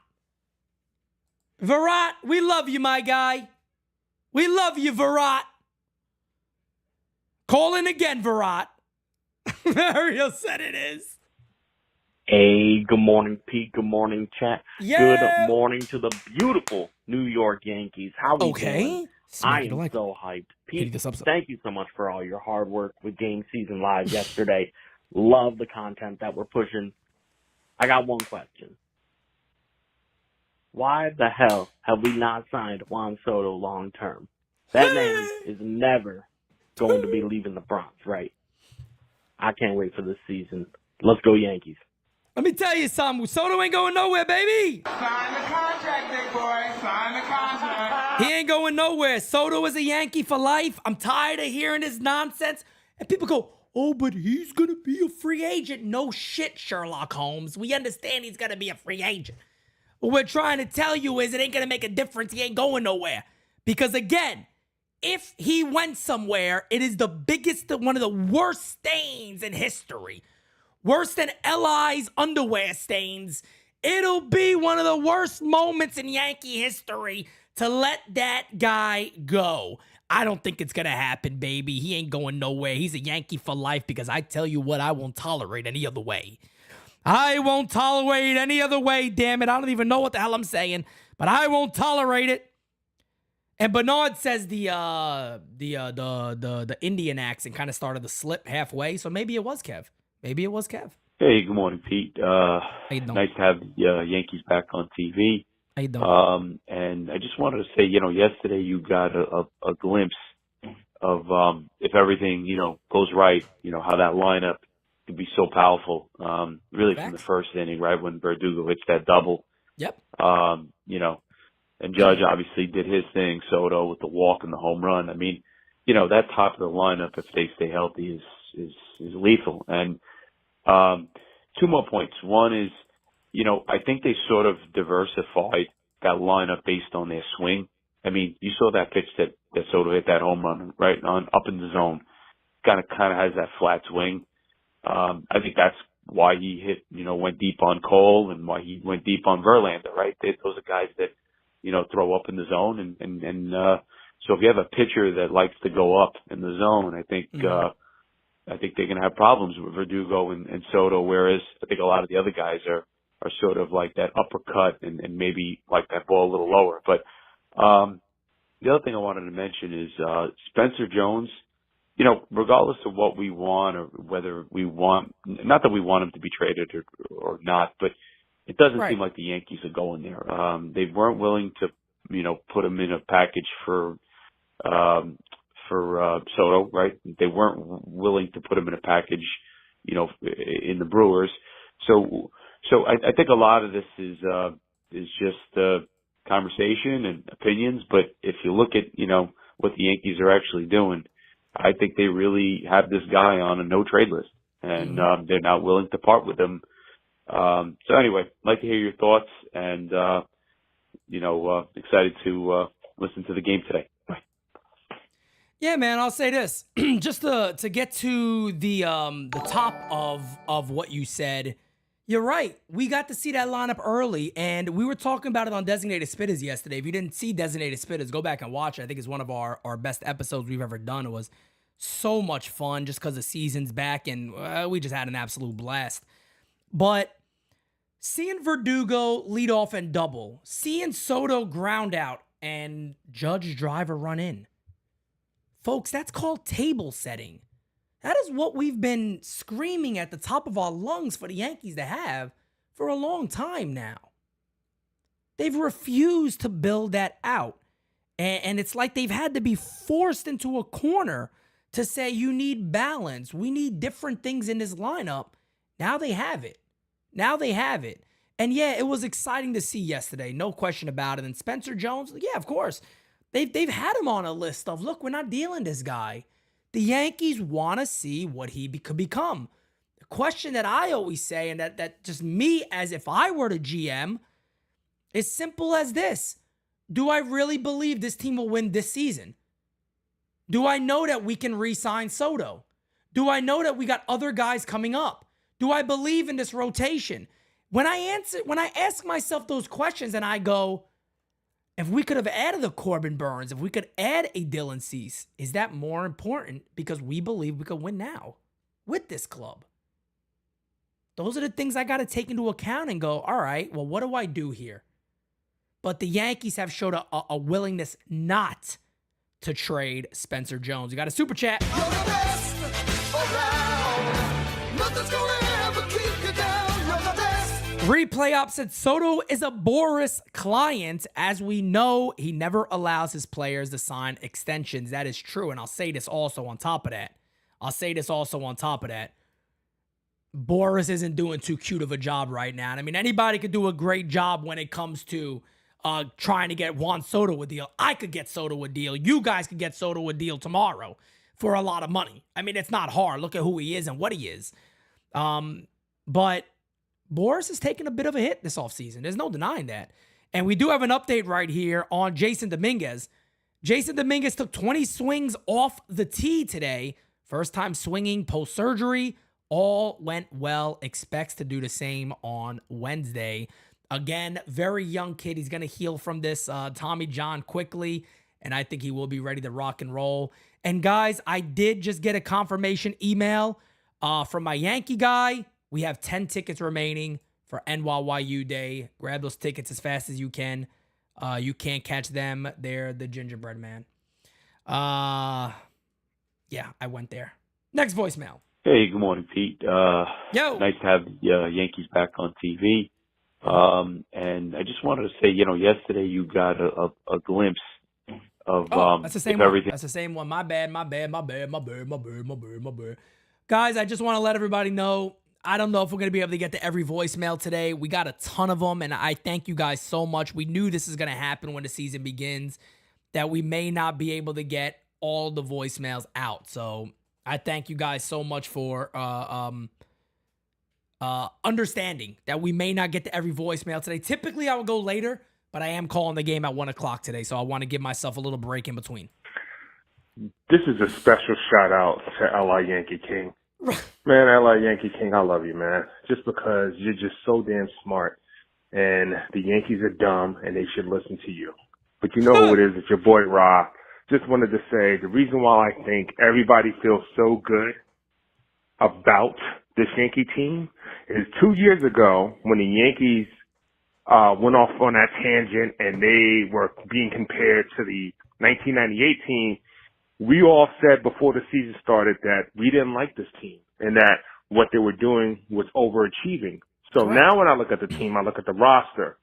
Speaker 2: Virat, we love you, my guy. We love you, Virat. Call in again, Virat. Mario said it is.
Speaker 12: Hey, good morning, Pete. Good morning, chat.
Speaker 2: Yeah.
Speaker 12: Good morning to the beautiful New York Yankees. How are you doing? I am
Speaker 2: like
Speaker 12: so hyped. Pete, thank you so much for all your hard work with Game Season Live yesterday. Love the content that we're pushing. I got one question. Why the hell have we not signed Juan Soto long term? That man is never going to be leaving the Bronx, right? I can't wait for this season. Let's go Yankees.
Speaker 2: Let me tell you something. Soto ain't going nowhere, baby.
Speaker 13: Sign the contract, big boy. Sign the contract.
Speaker 2: He ain't going nowhere. Soto is a Yankee for life. I'm tired of hearing this nonsense. And people go, oh, but he's going to be a free agent. No shit, Sherlock Holmes. We understand he's going to be a free agent. What we're trying to tell you is it ain't going to make a difference. He ain't going nowhere. Because again, if he went somewhere, it is the biggest, one of the worst stains in history. Worse than L.I.'s underwear stains It'll be one of the worst moments in Yankee history to let that guy go. I don't think it's going to happen, baby. He ain't going nowhere. He's a Yankee for life because I tell you what, I won't tolerate any other way. I won't tolerate any other way, damn it. I don't even know what the hell I'm saying, but I won't tolerate it. And Bernard says the Indian accent kind of started to slip halfway, so maybe it was Kev. Maybe it was Kev.
Speaker 14: Hey, good morning, Pete. Nice to have the Yankees back on TV.
Speaker 2: How you doing?
Speaker 14: And I just wanted to say, yesterday you got a glimpse of if everything, goes right, how that lineup could be so powerful. Really from the first inning, right when Verdugo hits that double.
Speaker 2: Yep.
Speaker 14: And Judge obviously did his thing, Soto with the walk and the home run. I mean, that top of the lineup, if they stay healthy, is lethal. And two more points. One is, I think they sort of diversified that lineup based on their swing. I mean, you saw that pitch that Soto hit that home run, right, up in the zone. Kind of has that flat swing. I think that's why he went deep on Cole and why he went deep on Verlander, right? Those are guys that, throw up in the zone. And so if you have a pitcher that likes to go up in the zone, I think they're going to have problems with Verdugo and Soto, whereas I think a lot of the other guys are sort of like that uppercut and maybe like that ball a little lower. But the other thing I wanted to mention is Spencer Jones, regardless of what we want or whether we want, not that we want him to be traded or not, but it doesn't seem like the Yankees are going there. They weren't willing to, put him in a package for Soto, right? They weren't willing to put him in a package, in the Brewers. So I think a lot of this is just conversation and opinions. But if you look at, what the Yankees are actually doing, I think they really have this guy on a no trade list, and they're not willing to part with him. So anyway, I'd like to hear your thoughts, and excited to listen to the game today.
Speaker 2: Yeah, man, I'll say this. Just to get to the top of what you said, you're right. We got to see that lineup early, and we were talking about it on Designated Spitters yesterday. If you didn't see Designated Spitters, go back and watch it. I think it's one of our best episodes we've ever done. It was so much fun just because the season's back, and we just had an absolute blast. But seeing Verdugo lead off and double, seeing Soto ground out, and Judge drive a run in, folks, that's called table setting. That is what we've been screaming at the top of our lungs for the Yankees to have for a long time now. They've refused to build that out. And it's like they've had to be forced into a corner to say, you need balance. We need different things in this lineup. Now they have it. And yeah, it was exciting to see yesterday. No question about it. And Spencer Jones, yeah, of course. They've had him on a list of, look, we're not dealing this guy. The Yankees want to see what he could become. The question that I always say, and that just me as if I were the GM, is simple as this. Do I really believe this team will win this season? Do I know that we can re-sign Soto? Do I know that we got other guys coming up? Do I believe in this rotation? When I ask myself those questions and I go, if we could have added a Corbin Burns, if we could add a Dylan Cease, is that more important because we believe we could win now with this club? Those are the things I got to take into account and go, all right, well, what do I do here? But the Yankees have showed a willingness not to trade Spencer Jones. You got a super chat. Replay Op said Soto is a Boris client. As we know, he never allows his players to sign extensions. That is true. And I'll say this also on top of that. Boris isn't doing too cute of a job right now. And I mean, anybody could do a great job when it comes to trying to get Juan Soto a deal. I could get Soto a deal. You guys could get Soto a deal tomorrow for a lot of money. I mean, it's not hard. Look at who he is and what he is. But Boris has taken a bit of a hit this offseason. There's no denying that. And we do have an update right here on Jason Dominguez. Jason Dominguez took 20 swings off the tee today. First time swinging post-surgery. All went well. Expects to do the same on Wednesday. Again, very young kid. He's going to heal from this Tommy John quickly, and I think he will be ready to rock and roll. And guys, I did just get a confirmation email from my Yankee guy. We have 10 tickets remaining for NYYU Day. Grab those tickets as fast as you can. You can't catch them. They're the gingerbread man. Yeah, I went there. Next voicemail.
Speaker 14: Hey, good morning, Pete.
Speaker 2: Yo.
Speaker 14: Nice to have the Yankees back on TV. And I just wanted to say, yesterday you got a glimpse of
Speaker 2: that's the same
Speaker 14: everything.
Speaker 2: one. That's the same one. My bad. Guys, I just want to let everybody know, I don't know if we're going to be able to get to every voicemail today. We got a ton of them, and I thank you guys so much. We knew this is going to happen when the season begins, that we may not be able to get all the voicemails out. So I thank you guys so much for understanding that we may not get to every voicemail today. Typically, I would go later, but I am calling the game at 1 o'clock today, so I want to give myself a little break in between.
Speaker 9: This is a special shout out to LA Yankee King. Man, LA Yankee King, I love you, man. Just because you're just so damn smart, and the Yankees are dumb, and they should listen to you. But you know who it is? It's your boy Ra. Just wanted to say the reason why I think everybody feels so good about this Yankee team is 2 years ago when the Yankees went off on that tangent and they were being compared to the 1998 team. We all said before the season started that we didn't like this team and that what they were doing was overachieving. So now when I look at the team, I look at the roster,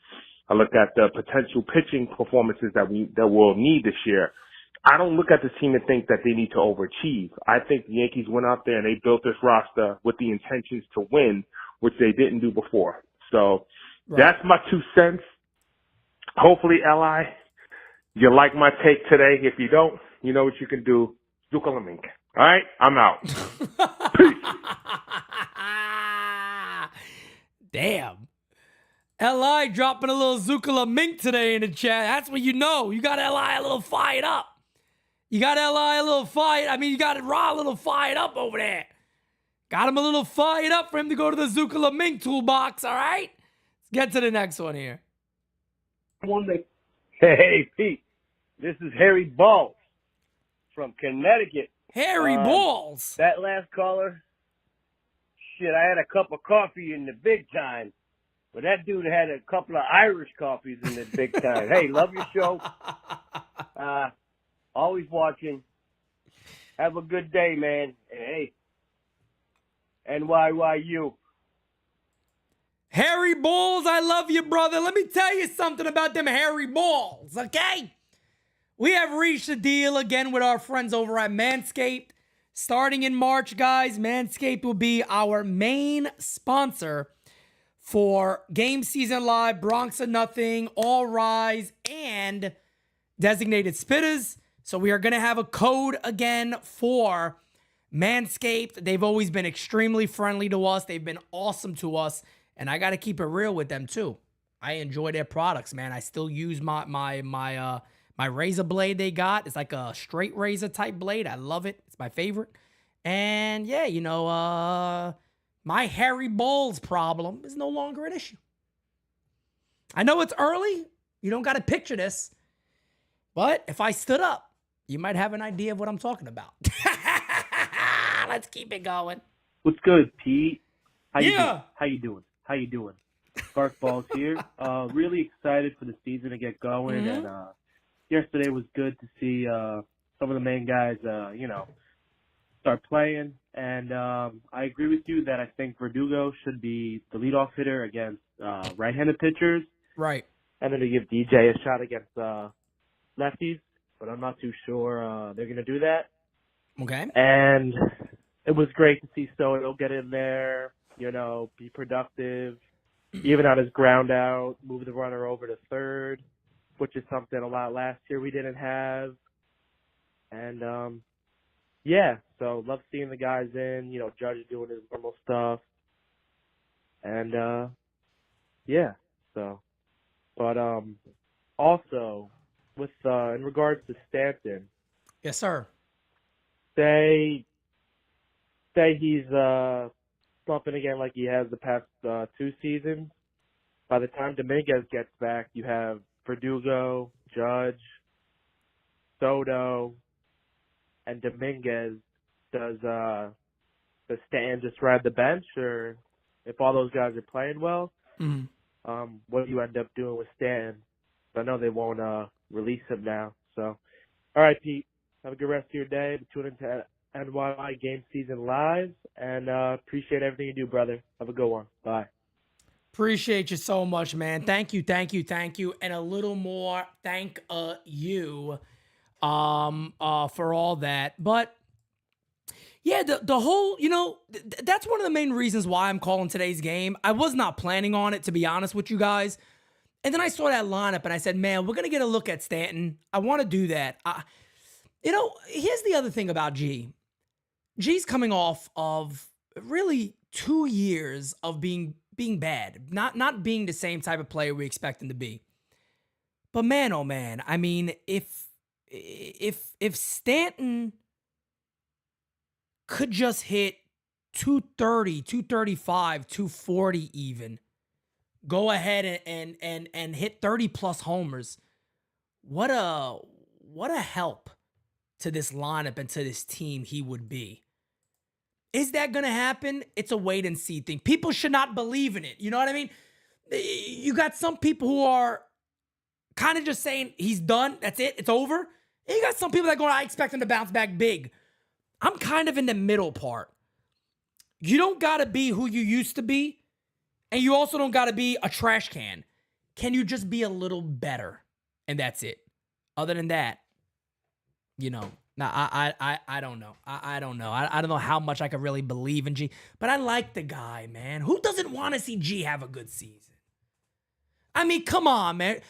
Speaker 9: I look at the potential pitching performances that we'll need this year. I don't look at this team and think that they need to overachieve. I think the Yankees went out there and they built this roster with the intentions to win, which they didn't do before. So that's my 2 cents. Hopefully, Li, you like my take today. If you don't, you know what you can do. Zucca Mink. All right? I'm out.
Speaker 2: Damn. Li dropping a little Zucca Mink today in the chat. That's what you know. You got Li a little fired up. You got Li a little fired. I mean, you got Ra a little fired up over there. Got him a little fired up for him to go to the Zucca Mink toolbox, all right? Let's get to the next one here.
Speaker 15: Hey, Pete. This is Harry Balls from Connecticut.
Speaker 2: Harry Balls?
Speaker 15: That last caller, shit, I had a cup of coffee in the big time. But that dude had a couple of Irish coffees in the big time. Hey, love your show. Always watching. Have a good day, man. And hey, NYYU.
Speaker 2: Harry Balls, I love you, brother. Let me tell you something about them Harry Balls, okay? We have reached a deal again with our friends over at Manscaped. Starting in March, guys, Manscaped will be our main sponsor for Game Season Live, Bronx or Nothing, All Rise, and Designated Spitters. So we are going to have a code again for Manscaped. They've always been extremely friendly to us. They've been awesome to us. And I got to keep it real with them too. I enjoy their products, man. I still use my razor blade they got. It's like a straight razor type blade. I love it. It's my favorite. And yeah, my hairy balls problem is no longer an issue. I know it's early. You don't got to picture this. But if I stood up, you might have an idea of what I'm talking about. Let's keep it going.
Speaker 16: What's good, Pete? How you doing? Spark Balls here. Really excited for the season to get going.
Speaker 2: Mm-hmm.
Speaker 16: And yesterday was good to see some of the main guys, start playing. And I agree with you that I think Verdugo should be the leadoff hitter against right-handed pitchers.
Speaker 2: Right.
Speaker 12: And then to give DJ a shot against lefties, but I'm not too sure they're going to do that.
Speaker 2: Okay.
Speaker 12: And it was great to see Soto get in there, be productive, even on his ground out, move the runner over to third, which is something a lot last year we didn't have. And, so love seeing the guys in, Judge doing his normal stuff. And, But also, with in regards to Stanton.
Speaker 2: Yes, sir.
Speaker 12: Say he's slumping again like he has the past 2 seasons.
Speaker 16: by the time Dominguez gets back, you have Verdugo, Judge, Soto, and Dominguez. Does Stanton just ride the bench, or if all those guys are playing well, what do you end up doing with Stanton? I know they won't release him now. So, all right, Pete, have a good rest of your day. Tune into NYY Game Season Live, and appreciate everything you do, brother. Have a good one. Bye.
Speaker 2: Appreciate you so much, man. Thank you, and a little more thank you for all that. But yeah, the whole, that's one of the main reasons why I'm calling today's game. I was not planning on it, to be honest with you guys. And then I saw that lineup and I said, man, we're going to get a look at Stanton. I want to do that. Here's the other thing about G. G's coming off of really 2 years of being bad, not being the same type of player we expect him to be. But man, oh man, I mean, if Stanton could just hit 230, 235, 240 even, go ahead and hit 30 plus homers, what a help to this lineup and to this team he would be. Is that going to happen? It's a wait and see thing. People should not believe in it. You know what I mean? You got some people who are kind of just saying he's done. That's it. It's over. And you got some people that go, I expect him to bounce back big. I'm kind of in the middle part. You don't got to be who you used to be. And you also don't got to be a trash can. Can you just be a little better? And that's it. Other than that, I don't know. I don't know. I don't know how much I could really believe in G. But I like the guy, man. Who doesn't want to see G have a good season? I mean, come on, man.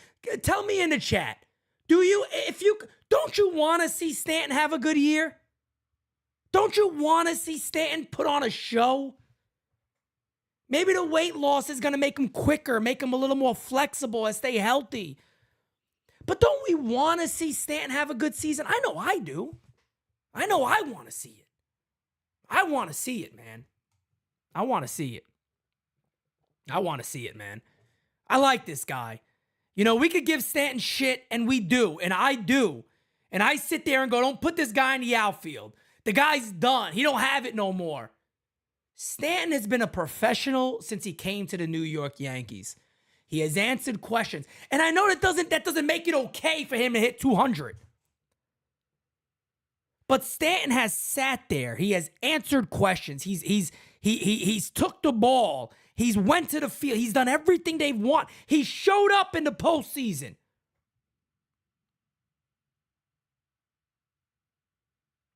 Speaker 2: Tell me in the chat. Don't you want to see Stanton have a good year? Don't you want to see Stanton put on a show? Maybe the weight loss is going to make him quicker, make him a little more flexible and stay healthy. But don't we want to see Stanton have a good season? I know I do. I know I want to see it. I want to see it, man. I want to see it. I want to see it, man. I like this guy. We could give Stanton shit, and we do, and I do. And I sit there and go, don't put this guy in the outfield. The guy's done. He don't have it no more. Stanton has been a professional since he came to the New York Yankees. He has answered questions. And I know that doesn't make it okay for him to hit 200. But Stanton has sat there. He has answered questions. He's took the ball. He's went to the field. He's done everything they want. He showed up in the postseason.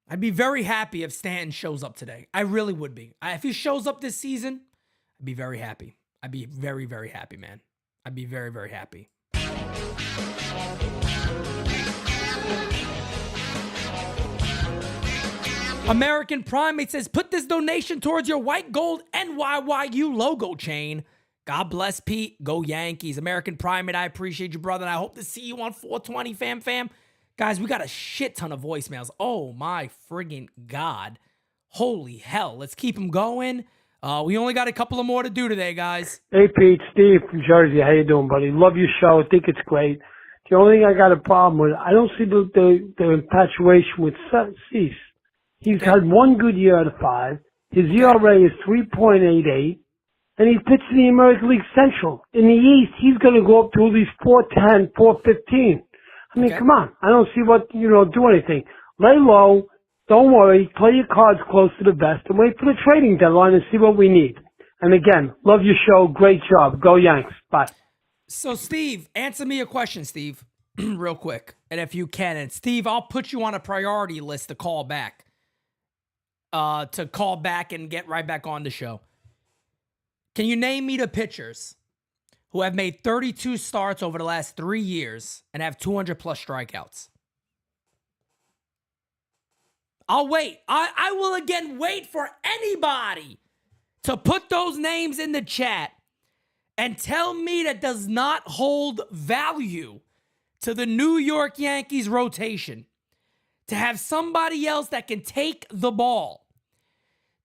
Speaker 2: I'd be very happy if Stanton shows up today. I really would be. If he shows up this season, I'd be very happy. I'd be very, very happy, man. I'd be very, very happy. American Primate says, put this donation towards your white gold NYYU logo chain. God bless, Pete. Go Yankees. American Primate, I appreciate you, brother. And I hope to see you on 420, fam. Guys, we got a shit ton of voicemails. Oh, my friggin' God. Holy hell. Let's keep them going. We only got a couple of more to do today, guys.
Speaker 17: Hey, Pete. Steve from Jersey. How you doing, buddy? Love your show. I think it's great. The only thing I got a problem with, I don't see the infatuation with Cease. He's had one good year out of 5. His ERA is 3.88, and he pitched in the American League Central. In the East, he's going to go up to at least 410, 415. I mean, come on. I don't see what, do anything. Lay low. Don't worry. Play your cards close to the vest and wait for the trading deadline and see what we need. And again, love your show. Great job. Go Yanks. Bye.
Speaker 2: So, Steve, answer me a question, Steve, real quick. And if you can. And, Steve, I'll put you on a priority list to call back. And get right back on the show. Can you name me the pitchers who have made 32 starts over the last 3 years and have 200 plus strikeouts? I'll wait. I will again wait for anybody to put those names in the chat and tell me that does not hold value to the New York Yankees rotation to have somebody else that can take the ball.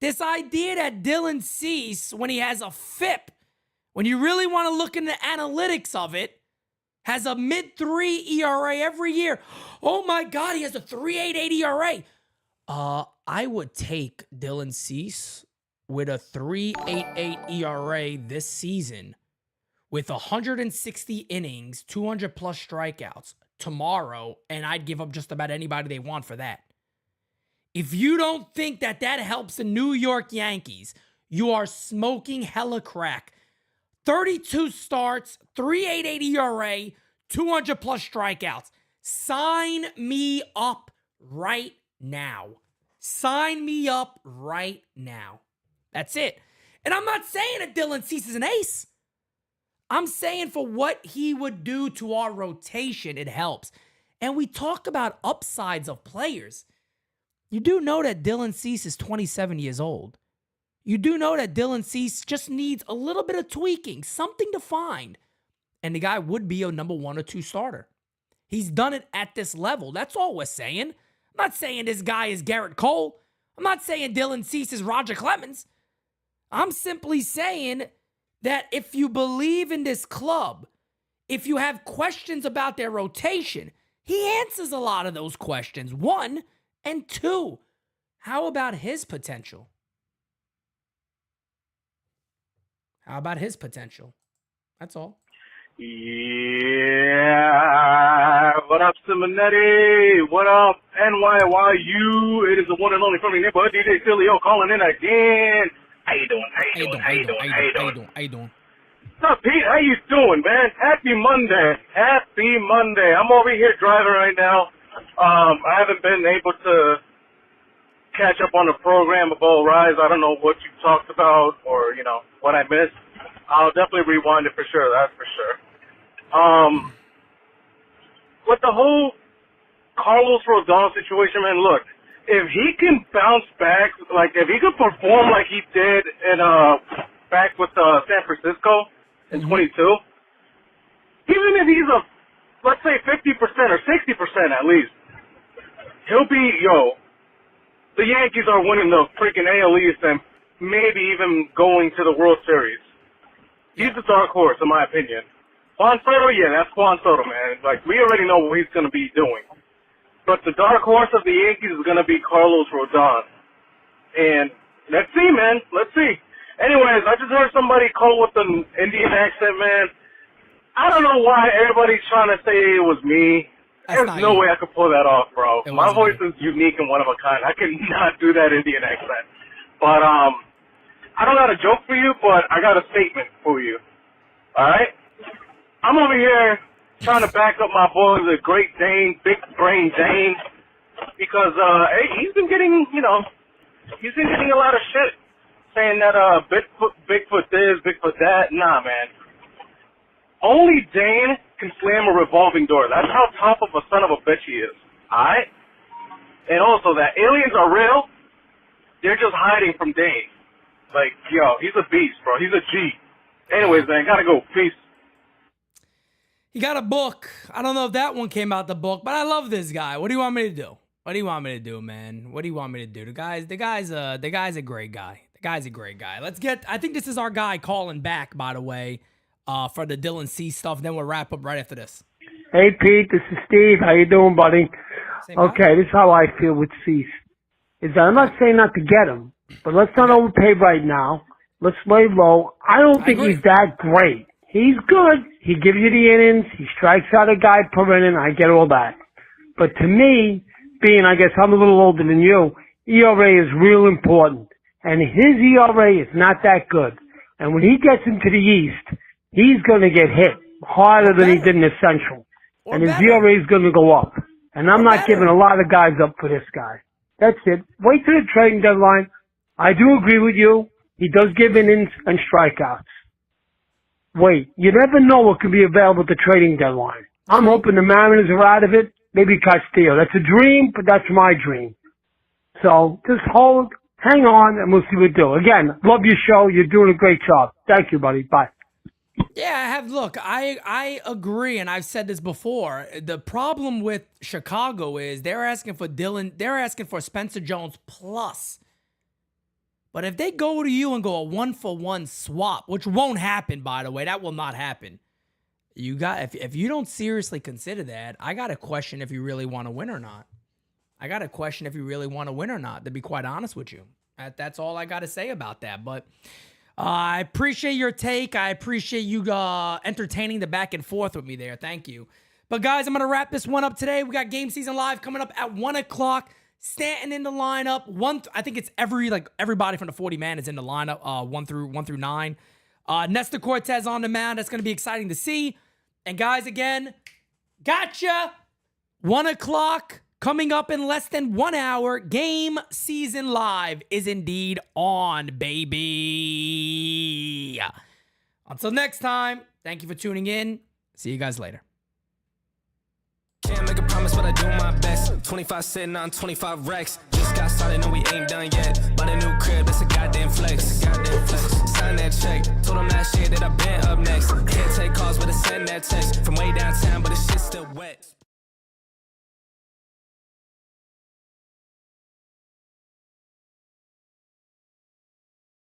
Speaker 2: This idea that Dylan Cease, when he has a FIP, when you really want to look into the analytics of it, has a mid-3 ERA every year. Oh my God, he has a 3.88 ERA. I would take Dylan Cease with a 3.88 ERA this season with 160 innings, 200 plus strikeouts tomorrow, and I'd give up just about anybody they want for that. If you don't think that helps the New York Yankees, you are smoking hella crack. 32 starts, 3.88 ERA, 200 plus strikeouts. Sign me up right now. Sign me up right now. That's it. And I'm not saying that Dylan Cease is an ace. I'm saying for what he would do to our rotation, it helps. And we talk about upsides of players. You do know that Dylan Cease is 27 years old. You do know that Dylan Cease just needs a little bit of tweaking, something to find. And the guy would be a number 1 or 2 starter. He's done it at this level. That's all we're saying. I'm not saying this guy is Garrett Cole. I'm not saying Dylan Cease is Roger Clemens. I'm simply saying that if you believe in this club, if you have questions about their rotation, he answers a lot of those questions. 1, and 2, how about his potential? How about his potential? That's all.
Speaker 18: Yeah. What up, Simonetti? What up, NYYU? It is the one and only from the neighborhood, DJ Silio, calling in again. How you doing?
Speaker 2: How you doing?
Speaker 18: What's up, Pete? How you doing, man? Happy Monday. Happy Monday. I'm over here driving right now. I haven't been able to catch up on the program about Rise. I don't know what you talked about or, what I missed. I'll definitely rewind it for sure, that's for sure. With the whole Carlos Rodon situation, man, look, if he can bounce back, like if he could perform like he did in back with San Francisco in 22, even if he's let's say 50% or 60% at least, he'll be, the Yankees are winning the freaking AL East and maybe even going to the World Series. He's the dark horse, in my opinion. Juan Soto, yeah, that's Juan Soto, man. Like, we already know what he's going to be doing. But the dark horse of the Yankees is going to be Carlos Rodon. And let's see, man. Let's see. Anyways, I just heard somebody call with an Indian accent, man. I don't know why everybody's trying to say it was me. There's no way I could pull that off, bro. My voice is unique and one of a kind. I cannot do that Indian accent. But, I don't got a joke for you, but I got a statement for you. Alright? I'm over here trying to back up my boy, the Great Dane, Big Brain Dane, because, he's been getting, he's been getting a lot of shit. Saying that, Bigfoot this, Bigfoot that. Nah, man. Only Dane can slam a revolving door. That's how top of a son of a bitch he is. Alright? And also that aliens are real. They're just hiding from Dane. Like, he's a beast, bro. He's a G. Anyways, man, gotta go. Peace.
Speaker 2: He got a book. I don't know if that one came out the book, but I love this guy. What do you want me to do? What do you want me to do, man? What do you want me to do? The guy's a great guy. The guy's a great guy. I think this is our guy calling back, by the way, for the Dylan Cease stuff. Then we'll wrap up right after this.
Speaker 17: Hey, Pete, this is Steve. How you doing, buddy? Okay, this is how I feel with Cease. Is that I'm not saying not to get him, but let's not overpay right now. Let's lay low. I don't think he's that great. He's good. He gives you the innings. He strikes out a guy per inning. I get all that. But to me, I guess I'm a little older than you, ERA is real important. And his ERA is not that good. And when he gets into the East, he's going to get hit harder than he did in the Central. And his ERA is going to go up. And I'm not giving a lot of guys up for this guy. That's it. Wait till the trading deadline. I do agree with you. He does give innings and strikeouts. Wait, you never know what could be available at the trading deadline. I'm hoping the Mariners are out of it. Maybe Castillo. That's a dream, but that's my dream. So just hang on, and we'll see what we do. Again, love your show. You're doing a great job. Thank you, buddy. Bye.
Speaker 2: Yeah, I agree, and I've said this before. The problem with Chicago is they're asking for Spencer Jones plus. But if they go to you and go a 1-for-1 swap, which won't happen, by the way, that will not happen. If you don't seriously consider that, I got to question if you really want to win or not. To be quite honest with you. That's all I got to say about that. But I appreciate your take. I appreciate you entertaining the back and forth with me there. Thank you. But guys, I'm going to wrap this one up today. We got Game Season Live coming up at 1 o'clock. Stanton in the lineup. I think it's everybody from the 40 man is in the lineup. 1 through 9. Nestor Cortez on the mound. That's going to be exciting to see. And guys, again, gotcha. 1 o'clock coming up in less than 1 hour. Game Season Live is indeed on, baby. Until next time, thank you for tuning in. See you guys later.
Speaker 19: Can't make a promise, but I do my best. 25 sitting on 25 racks. Just got started, no, we ain't done yet. Bought a new crib, that's a goddamn flex. Sign that check. Told them last year that I've been up next. Can't take calls, but I send that text. From way downtown, but the shit's still wet.